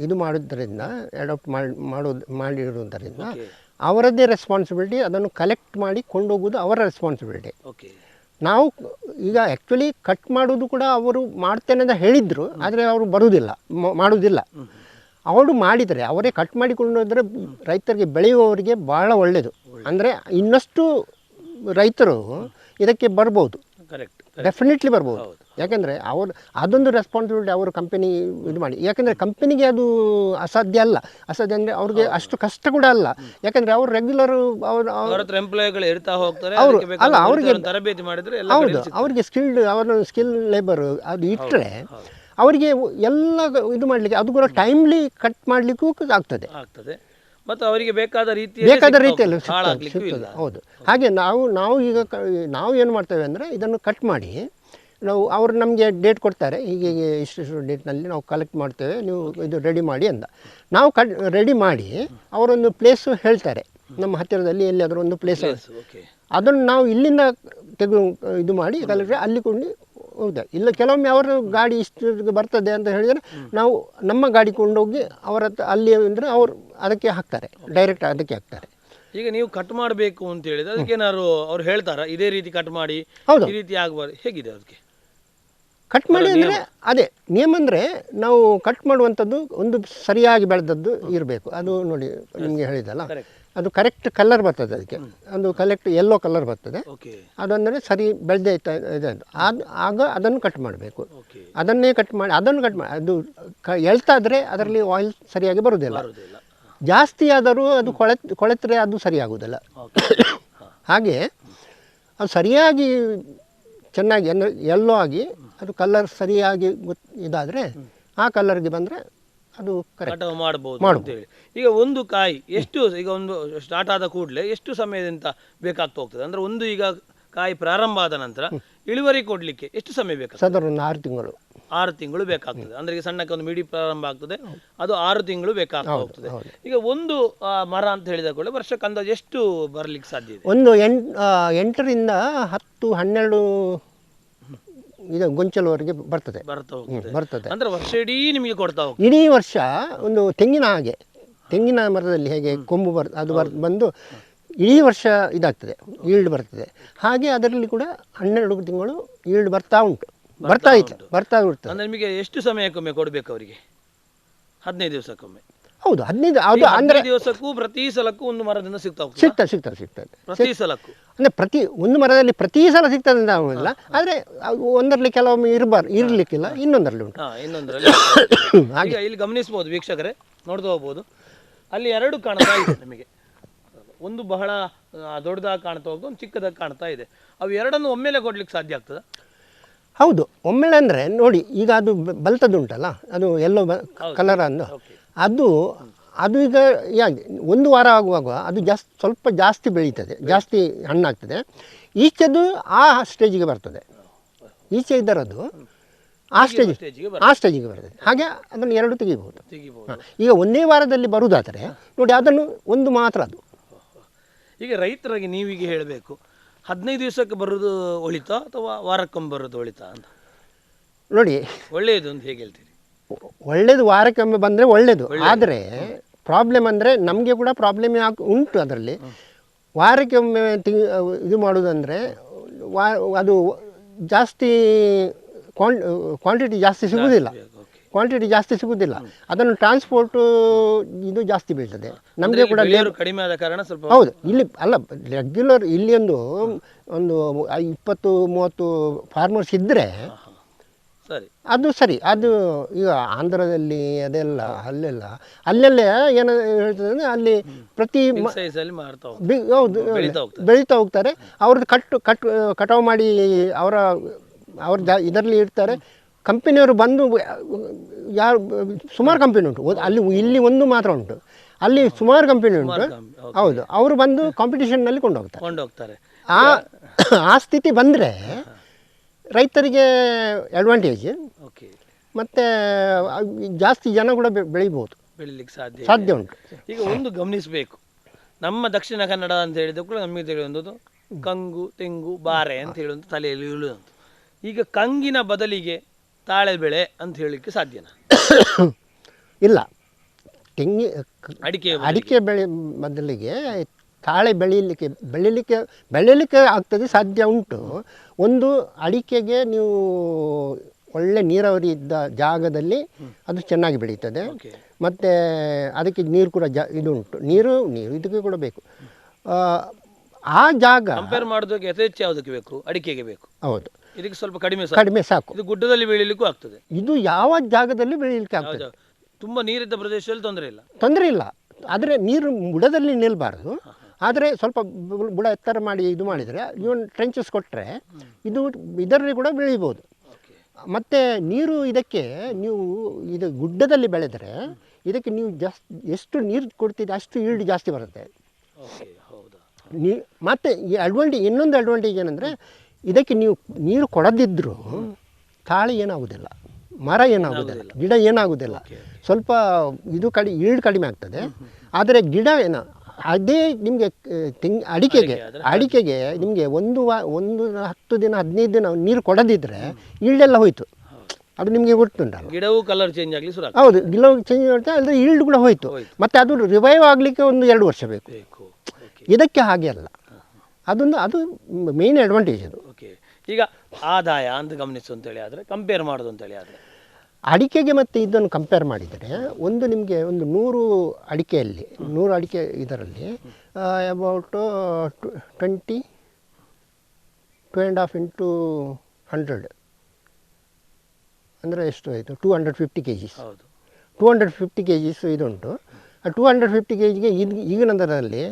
ಇದು ಮಾಡೋದ್ರಿಂದ ಅಡಾಪ್ಟ್ ಮಾಡಿರೋದರಿಂದ ಅವರದ್ದೇ ರೆಸ್ಪಾನ್ಸಿಬಿಲಿಟಿ. ಅದನ್ನು ಕಲೆಕ್ಟ್ ಮಾಡಿ ಕೊಂಡೋಗೋದು ಅವರ ರೆಸ್ಪಾನ್ಸಿಬಿಲಿಟಿ. ನಾವು ಈಗ ಆ್ಯಕ್ಚುಲಿ ಕಟ್ ಮಾಡೋದು ಕೂಡ ಅವರು ಮಾಡ್ತೇನೆ ಅಂತ ಹೇಳಿದರು, ಆದರೆ ಅವರು ಮಾಡೋದಿಲ್ಲ. ಅವರು ಮಾಡಿದರೆ ಅವರೇ ಕಟ್ ಮಾಡಿಕೊಂಡು ಹೋದರೆ ರೈತರಿಗೆ ಬೆಳೆಯುವವರಿಗೆ ಭಾಳ ಒಳ್ಳೆಯದು. ಅಂದರೆ ಇನ್ನಷ್ಟು ರೈತರು ಇದಕ್ಕೆ ಬರ್ಬೋದು, ಡೆಫಿನೆಟ್ಲಿ ಬರ್ಬೋದು. ಯಾಕೆಂದರೆ ಅದೊಂದು ರೆಸ್ಪಾನ್ಸಿಬಿಲಿಟಿ ಅವರು ಕಂಪನಿ ಇದು ಮಾಡಿ, ಯಾಕೆಂದರೆ ಕಂಪನಿಗೆ ಅದು ಅಸಾಧ್ಯ ಅಂದರೆ ಅವ್ರಿಗೆ ಅಷ್ಟು ಕಷ್ಟ ಕೂಡ ಅಲ್ಲ. ಯಾಕೆಂದರೆ ಅವ್ರು ರೆಗ್ಯುಲರ್ ಎಂಪ್ಲಾಯಿಗಳು ಇರ್ತಾ ಹೋಗ್ತಾರೆ, ಅವ್ರಿಗೆ ತರಬೇತಿ ಮಾಡಿದ್ರೆ ಹೌದು, ಅವ್ರಿಗೆ ಸ್ಕಿಲ್ ಲೇಬರ್ ಅದು ಇಟ್ಟರೆ ಅವರಿಗೆ ಎಲ್ಲ ಇದು ಮಾಡಲಿಕ್ಕೆ, ಅದು ಕೂಡ ಟೈಮ್ಲಿ ಕಟ್ ಮಾಡಲಿಕ್ಕೂ ಆಗ್ತದೆ. ಮತ್ತು ಅವರಿಗೆ ಬೇಕಾದ ರೀತಿಯಲ್ಲಿ ಸಿಗ್ತದೆ. ಹೌದು. ಹಾಗೆ ನಾವು ಈಗ ನಾವು ಏನು ಮಾಡ್ತೇವೆ ಅಂದರೆ ಇದನ್ನು ಕಟ್ ಮಾಡಿ ಅವರು ನಮಗೆ ಡೇಟ್ ಕೊಡ್ತಾರೆ, ಹೀಗೆ ಇಷ್ಟು ಡೇಟ್ನಲ್ಲಿ ನಾವು ಕಲೆಕ್ಟ್ ಮಾಡ್ತೇವೆ, ನೀವು ಇದು ರೆಡಿ ಮಾಡಿ ಅಂತ. ನಾವು ರೆಡಿ ಮಾಡಿ ಅವರೊಂದು ಪ್ಲೇಸು ಹೇಳ್ತಾರೆ, ನಮ್ಮ ಹತ್ತಿರದಲ್ಲಿ ಎಲ್ಲಿಯಾದರೂ ಒಂದು ಪ್ಲೇಸ್, ಅದನ್ನು ನಾವು ಇಲ್ಲಿಂದ ಇದು ಮಾಡಿ ಕಲೆಕ್ಟ್ ಅಲ್ಲಿ ಕೊಂಡು ಹೌದಾ. ಇಲ್ಲ ಕೆಲವೊಮ್ಮೆ ಅವರು ಗಾಡಿ ಇಷ್ಟು ಬರ್ತದೆ ಅಂತ ಹೇಳಿದರೆ ನಾವು ನಮ್ಮ ಗಾಡಿ ಕೊಂಡೋಗಿ ಅವರ ಅಲ್ಲಿ ಅಂದರೆ ಅವರು ಅದಕ್ಕೆ ಹಾಕ್ತಾರೆ, ಡೈರೆಕ್ಟ್ ಅದಕ್ಕೆ ಹಾಕ್ತಾರೆ. ಈಗ ನೀವು ಕಟ್ ಮಾಡಬೇಕು ಅಂತ ಹೇಳಿದ್ರೆ ಅದಕ್ಕೆ ಏನಾದ್ರು ಅವ್ರು ಹೇಳ್ತಾರಾ ಇದೇ ರೀತಿ ಕಟ್ ಮಾಡಿ, ಈ ರೀತಿ ಆಗಬಾರ್ದು, ಹೇಗಿದೆ ಅದಕ್ಕೆ ಕಟ್ ಮಾಡಿ ಅಂದರೆ? ಅದೇ ನಿಯಮ ಅಂದರೆ ನಾವು ಕಟ್ ಮಾಡುವಂಥದ್ದು ಒಂದು ಸರಿಯಾಗಿ ಬೆಳೆದದ್ದು ಇರಬೇಕು. ಅದು ನೋಡಿ ನಿಮಗೆ ಹೇಳಿದಲ್ಲ, ಅದು ಕರೆಕ್ಟ್ ಕಲರ್ ಬರ್ತದೆ, ಅದಕ್ಕೆ ಒಂದು ಕಲೆಕ್ಟ್ ಯೆಲ್ಲೋ ಕಲರ್ ಬರ್ತದೆ, ಅದಂದರೆ ಸರಿ ಬೆಳೆದೇ ಇದೆ ಆಗ ಅದನ್ನು ಕಟ್ ಮಾಡಬೇಕು. ಅದನ್ನೇ ಕಟ್ ಮಾಡಿ ಅದು ಎಳ್ತಾದರೆ ಅದರಲ್ಲಿ ಆಯಿಲ್ ಸರಿಯಾಗಿ ಬರುವುದಿಲ್ಲ. ಜಾಸ್ತಿ ಆದರೂ ಅದು ಕೊಳೆತರೆ ಅದು ಸರಿಯಾಗುವುದಿಲ್ಲ. ಹಾಗೆ ಅದು ಸರಿಯಾಗಿ ಚೆನ್ನಾಗಿ ಅಂದರೆ ಯೆಲ್ಲೋ ಆಗಿ ಅದು ಕಲರ್ ಸರಿಯಾಗಿ ಇದಾದರೆ ಆ ಕಲರ್ಗೆ ಬಂದರೆ ಅದು ಕಟಾವು ಮಾಡಬಹುದು. ಈಗ ಒಂದು ಕಾಯಿ ಎಷ್ಟು, ಈಗ ಒಂದು ಸ್ಟಾರ್ಟ್ ಆದ ಕೂಡಲೇ ಎಷ್ಟು ಸಮಯದಿಂದ ಬೇಕಾಗ್ತಾ ಹೋಗ್ತದೆ? ಅಂದ್ರೆ ಒಂದು ಈಗ ಕಾಯಿ ಪ್ರಾರಂಭ ಆದ ನಂತರ ಇಳುವರಿ ಕೊಡ್ಲಿಕ್ಕೆ ಎಷ್ಟು ಸಮಯ ಬೇಕಾಗ್ತದೆ? ಸಾಧಾರಣ 6 ತಿಂಗಳು ಬೇಕಾಗ್ತದೆ. ಅಂದ್ರೆ ಈಗ ಸಣ್ಣಕ್ಕೆ ಒಂದು ಮಿಡಿ ಪ್ರಾರಂಭ ಆಗ್ತದೆ, ಅದು 6 ತಿಂಗಳು ಬೇಕಾಗ್ತಾ ಹೋಗ್ತದೆ. ಈಗ ಒಂದು ಮರ ಅಂತ ಹೇಳಿದ ಕೂಡ ವರ್ಷಕ್ಕೆ ಅಂದಾಜು ಎಷ್ಟು ಬರ್ಲಿಕ್ಕೆ ಸಾಧ್ಯ ಇದೆ? ಒಂದು 8ರಿಂದ 10, 12 ಇದು ಗೊಂಚಲುವರೆಗೆ ಬರ್ತದೆ. ಅಂದ್ರೆ ವರ್ಷ ಇಡೀ ನಿಮಗೆ ಕೊಡ್ತಾ ಹೋಗ್ತದೆ. ಇಡೀ ವರ್ಷ ಒಂದು ತೆಂಗಿನ ಮರದಲ್ಲಿ ಹೇಗೆ ಕೊಂಬು ಬಂದು ಇಡೀ ವರ್ಷ ಇದಾಗ್ತದೆ, ಈಲ್ಡ್ ಬರ್ತದೆ. ಹಾಗೆ ಅದರಲ್ಲಿ ಕೂಡ 12 ತಿಂಗಳು ಈಲ್ಡ್ ಬರ್ತಾ ಇರ್ತದೆ. ಅಂದ್ರೆ ನಿಮಗೆ ಎಷ್ಟು ಸಮಯಕ್ಕೊಮ್ಮೆ ಕೊಡಬೇಕು ಅವರಿಗೆ? 15 ದಿವಸಕ್ಕೊಮ್ಮೆ? ಹೌದು, 15 ಅಂದರೆ ದಿವಸಕ್ಕೂ ಪ್ರತಿ ಸಲಕ್ಕೂ ಒಂದು ಮರದಿಂದ ಸಿಗ್ತದೆ ಪ್ರತಿ ಸಲಕ್ಕೂ. ಅಂದರೆ ಒಂದು ಮರದಲ್ಲಿ ಪ್ರತಿ ಸಲ ಸಿಗ್ತದೆ ಅಂತ ಆಗೋದಿಲ್ಲ, ಆದರೆ ಒಂದರಲ್ಲಿ ಕೆಲವೊಮ್ಮೆ ಇರಲಿಕ್ಕಿಲ್ಲ, ಇನ್ನೊಂದರಲ್ಲಿ ಉಂಟು. ಹಾಗೆ ಇಲ್ಲಿ ಗಮನಿಸಬಹುದು ವೀಕ್ಷಕರೇ, ನೋಡ್ತಾ ಹೋಗ್ಬೋದು, ಅಲ್ಲಿ 2 ಕಾಣ್ತಾ ಇದೆ ನಿಮಗೆ. ಒಂದು ಬಹಳ ದೊಡ್ಡದಾಗಿ ಕಾಣ್ತಾ ಹೋಗ್ತದೆ, ಒಂದು ಚಿಕ್ಕದಾಗಿ ಕಾಣ್ತಾ ಇದೆ. ಅವು ಎರಡನ್ನು ಒಮ್ಮೆಲೆ ಕೊಡ್ಲಿಕ್ಕೆ ಸಾಧ್ಯ ಆಗ್ತದ? ಹೌದು, ಒಮ್ಮೆಲೆ ಅಂದರೆ ನೋಡಿ, ಈಗ ಅದು ಬಲ್ತದುಂಟಲ್ಲ, ಅದು ಎಲ್ಲೋ ಕಲರ್ ಅಂದು ಅದು ಈಗ ಒಂದು ವಾರ ಆಗುವಾಗ ಅದು ಸ್ವಲ್ಪ ಜಾಸ್ತಿ ಬೆಳೀತದೆ, ಜಾಸ್ತಿ ಹಣ್ಣಾಗ್ತದೆ. ಈಚೆದು ಆ ಸ್ಟೇಜಿಗೆ ಬರ್ತದೆ, ಈಚೆ ಇದ್ದರದು ಆ ಸ್ಟೇಜಿಗೆ ಬರ್ತದೆ. ಹಾಗೆ ಅದನ್ನು 2 ತೆಗಿಬಹುದು. ಈಗ ಒಂದೇ ವಾರದಲ್ಲಿ ಬರುವುದಾದರೆ ನೋಡಿ, ಅದನ್ನು ಒಂದು ಮಾತ್ರ ಅದು. ಈಗ ರೈತರಾಗಿ ನೀವೀಗ ಹೇಳಬೇಕು, 15 ದಿವಸಕ್ಕೆ ಬರೋದು ಒಳಿತಾ ಅಥವಾ ವಾರಕ್ಕೊಮ್ಮೆ ಬರೋದು ಒಳಿತಾ ಅಂತ? ನೋಡಿ, ಒಳ್ಳೆಯದು ಅಂತ ಹೇಗೆ ಹೇಳ್ತೀರಿ? ಒಳ್ಳೇದು ವಾರಕ್ಕೊಮ್ಮೆ ಬಂದರೆ ಒಳ್ಳೆಯದು. ಆದರೆ ಪ್ರಾಬ್ಲಮ್ ಅಂದರೆ ನಮಗೆ ಕೂಡ ಪ್ರಾಬ್ಲಮ್ ಉಂಟು ಅದರಲ್ಲಿ. ವಾರಕ್ಕೊಮ್ಮೆ ಇದು ಮಾಡೋದಂದರೆ ಅದು ಜಾಸ್ತಿ ಕ್ವಾಂಟಿಟಿ ಜಾಸ್ತಿ ಸಿಗುವುದಿಲ್ಲ. ಅದನ್ನು ಟ್ರಾನ್ಸ್ಪೋರ್ಟು ಇದು ಜಾಸ್ತಿ ಬೀಳ್ತದೆ. ನಮಗೆ ಕೂಡ ಕಡಿಮೆ ಆದ ಕಾರಣ ಸ್ವಲ್ಪ. ಹೌದು, ಇಲ್ಲಿ ಅಲ್ಲ, ರೆಗ್ಯುಲರ್ ಇಲ್ಲಿ ಒಂದು 20-30 ಫಾರ್ಮರ್ಸ್ ಇದ್ದರೆ ಅದು ಸರಿ. ಅದು ಈಗ ಆಂಧ್ರದಲ್ಲಿ ಅದೆಲ್ಲ ಅಲ್ಲೆಲ್ಲ ಏನು ಹೇಳ್ತದೆ ಅಂದರೆ ಅಲ್ಲಿ ಪ್ರತಿ ಹೌದು ಬೆಳೀತಾ ಹೋಗ್ತಾರೆ. ಅವ್ರದ್ದು ಕಟಾವು ಮಾಡಿ ಅವ್ರ ಇದರಲ್ಲಿ ಇರ್ತಾರೆ. ಕಂಪನಿಯವರು ಬಂದು ಸುಮಾರು ಕಂಪನಿ ಉಂಟು ಅಲ್ಲಿ, ಇಲ್ಲಿ ಒಂದು ಮಾತ್ರ ಉಂಟು, ಅಲ್ಲಿ ಸುಮಾರು ಕಂಪನಿ ಉಂಟು. ಹೌದು, ಅವರು ಬಂದು ಕಾಂಪಿಟಿಷನ್ನಲ್ಲಿ ಕೊಂಡೋಗ್ತಾರೆ. ಆ ಸ್ಥಿತಿ ಬಂದರೆ ರೈತರಿಗೆ ಅಡ್ವಾಂಟೇಜ್, ಮತ್ತು ಜಾಸ್ತಿ ಜನ ಕೂಡ ಬೆಳೀಲಿಕ್ಕೆ ಸಾಧ್ಯ ಉಂಟು. ಈಗ ಒಂದು ಗಮನಿಸಬೇಕು, ನಮ್ಮ ದಕ್ಷಿಣ ಕನ್ನಡ ಅಂತ ಹೇಳಿದ ಕೂಡ ನಮಗೆ ತಿಳಿಯುವಂಥದ್ದು ಕಂಗು, ತೆಂಗು, ಬಾರೆ ಅಂತ ಹೇಳುವಂಥ ತಲೆಯಲ್ಲಿ ಇಳುವಂಥ. ಈಗ ಕಂಗಿನ ಬದಲಿಗೆ ತಾಳೆ ಬೆಳೆ ಅಂತ ಹೇಳಲಿಕ್ಕೆ ಸಾಧ್ಯನಾ? ಇಲ್ಲ, ಅಡಿಕೆ ಬೆಳೆ ಬದಲಿಗೆ ತಾಳೆ ಬೆಳೀಲಿಕ್ಕೆ ಆಗ್ತದೆ, ಸಾಧ್ಯ ಉಂಟು. ಒಂದು ಅಡಿಕೆಗೆ ನೀವು ಒಳ್ಳೆ ನೀರಾವರಿ ಇದ್ದ ಜಾಗದಲ್ಲಿ ಅದು ಚೆನ್ನಾಗಿ ಬೆಳೀತದೆ. ಮತ್ತು ಅದಕ್ಕೆ ನೀರು ಕೂಡ ಇದು ಉಂಟು, ನೀರು ಇದಕ್ಕೆ ಕೂಡ ಬೇಕು. ಆ ಜಾಗ ಕಂಪೇರ್ ಮಾಡೋದಕ್ಕೆ ಯಥೇಚ್ಛ ಯಾವುದಕ್ಕೆ ಬೇಕು? ಅಡಿಕೆಗೆ ಬೇಕು. ಹೌದು, ಇದಕ್ಕೆ ಸ್ವಲ್ಪ ಕಡಿಮೆ ಕಡಿಮೆ ಸಾಕು. ಇದು ಗುಡ್ಡದಲ್ಲಿ ಬೆಳೀಲಿಕ್ಕೂ ಆಗ್ತದೆ. ಇದು ಯಾವ ಜಾಗದಲ್ಲಿ ಬೆಳೀಲಿಕ್ಕೆ ಆಗ್ತದೆ. ತುಂಬಾ ನೀರಿದ್ದ ಪ್ರದೇಶದಲ್ಲಿ ತೊಂದರೆ ಇಲ್ಲ. ತೊಂದರೆ ಇಲ್ಲ. ಆದರೆ ನೀರು ಬುಡದಲ್ಲಿ ನಿಲ್ಲಬಾರ್ದು. ಆದರೆ ಸ್ವಲ್ಪ ಬುಡ ಎತ್ತರ ಮಾಡಿ ಇದು ಮಾಡಿದರೆ ಇವನ್ ಟ್ರೆಂಚಸ್ ಕೊಟ್ಟರೆ ಇದು ಇದರಲ್ಲಿ ಕೂಡ ಬೆಳೀಬೋದು. ಮತ್ತು ನೀರು ಇದಕ್ಕೆ ನೀವು ಇದು ಗುಡ್ಡದಲ್ಲಿ ಬೆಳೆದರೆ ಇದಕ್ಕೆ ನೀವು ಎಷ್ಟು ನೀರು ಕೊಡ್ತಿದ್ದೆ ಅಷ್ಟು ಈಲ್ಡ್ ಜಾಸ್ತಿ ಬರುತ್ತೆ. ಮತ್ತು ಈ ಇನ್ನೊಂದು ಅಡ್ವಾಂಟೇಜ್ ಏನಂದರೆ ಇದಕ್ಕೆ ನೀವು ನೀರು ಕೊಡದಿದ್ದರೂ ತಾಳೆ ಏನಾಗೋದಿಲ್ಲ, ಮರ ಏನಾಗೋದಿಲ್ಲ, ಗಿಡ ಏನಾಗೋದಿಲ್ಲ. ಸ್ವಲ್ಪ ಇದು ಈಲ್ಡ್ ಕಡಿಮೆ ಆಗ್ತದೆ. ಆದರೆ ಗಿಡ ಅದೇ ನಿಮಗೆ ಅಡಿಕೆಗೆ ನಿಮಗೆ ಒಂದು 10 ದಿನ 15 ದಿನ ನೀರು ಕೊಡದಿದ್ದರೆ ಈಲ್ಡೆಲ್ಲ ಹೋಯಿತು. ಅದು ನಿಮಗೆ ಗೊತ್ತುಂಟಲ್ಲ. ಗಿಡವು ಕಲರ್ ಚೇಂಜ್ ಆಗಲಿ ಶುರು. ಹೌದು, ಗಿಡ ಚೇಂಜ್ ಮಾಡ್ತಾ ಅಂದರೆ ಈಲ್ಡ್ ಕೂಡ ಹೋಯಿತು. ಮತ್ತು ಅದು ರಿವೈವ್ ಆಗಲಿಕ್ಕೆ 1-2 ವರ್ಷ ಬೇಕು. ಇದಕ್ಕೆ ಹಾಗೆ ಅಲ್ಲ. ಅದು ಮೇನ್ ಅಡ್ವಾಂಟೇಜ್ ಅದು. ಓಕೆ, ಈಗ ಆದಾಯ ಅಂತ ಗಮನಿಸು ಅಂತೇಳಿ ಆದರೆ ಕಂಪೇರ್ ಮಾಡೋದು ಅಂತೇಳಿ ಆದರೆ ಅಡಿಕೆಗೆ ಮತ್ತು ಇದನ್ನು ಕಂಪೇರ್ ಮಾಡಿದರೆ ನಿಮಗೆ 100 ಅಡಿಕೆಯಲ್ಲಿ 100 ಅಡಿಕೆ ಇದರಲ್ಲಿ ಅಬೌಟ್ 2.5 into 100 ಅಂದರೆ ಎಷ್ಟು ಆಯಿತು? 250 kgs. 250 kgs ಇದುಂಟು. ಆ 250 kgಗೆ ಈಗಿನ ದರದಲ್ಲಿ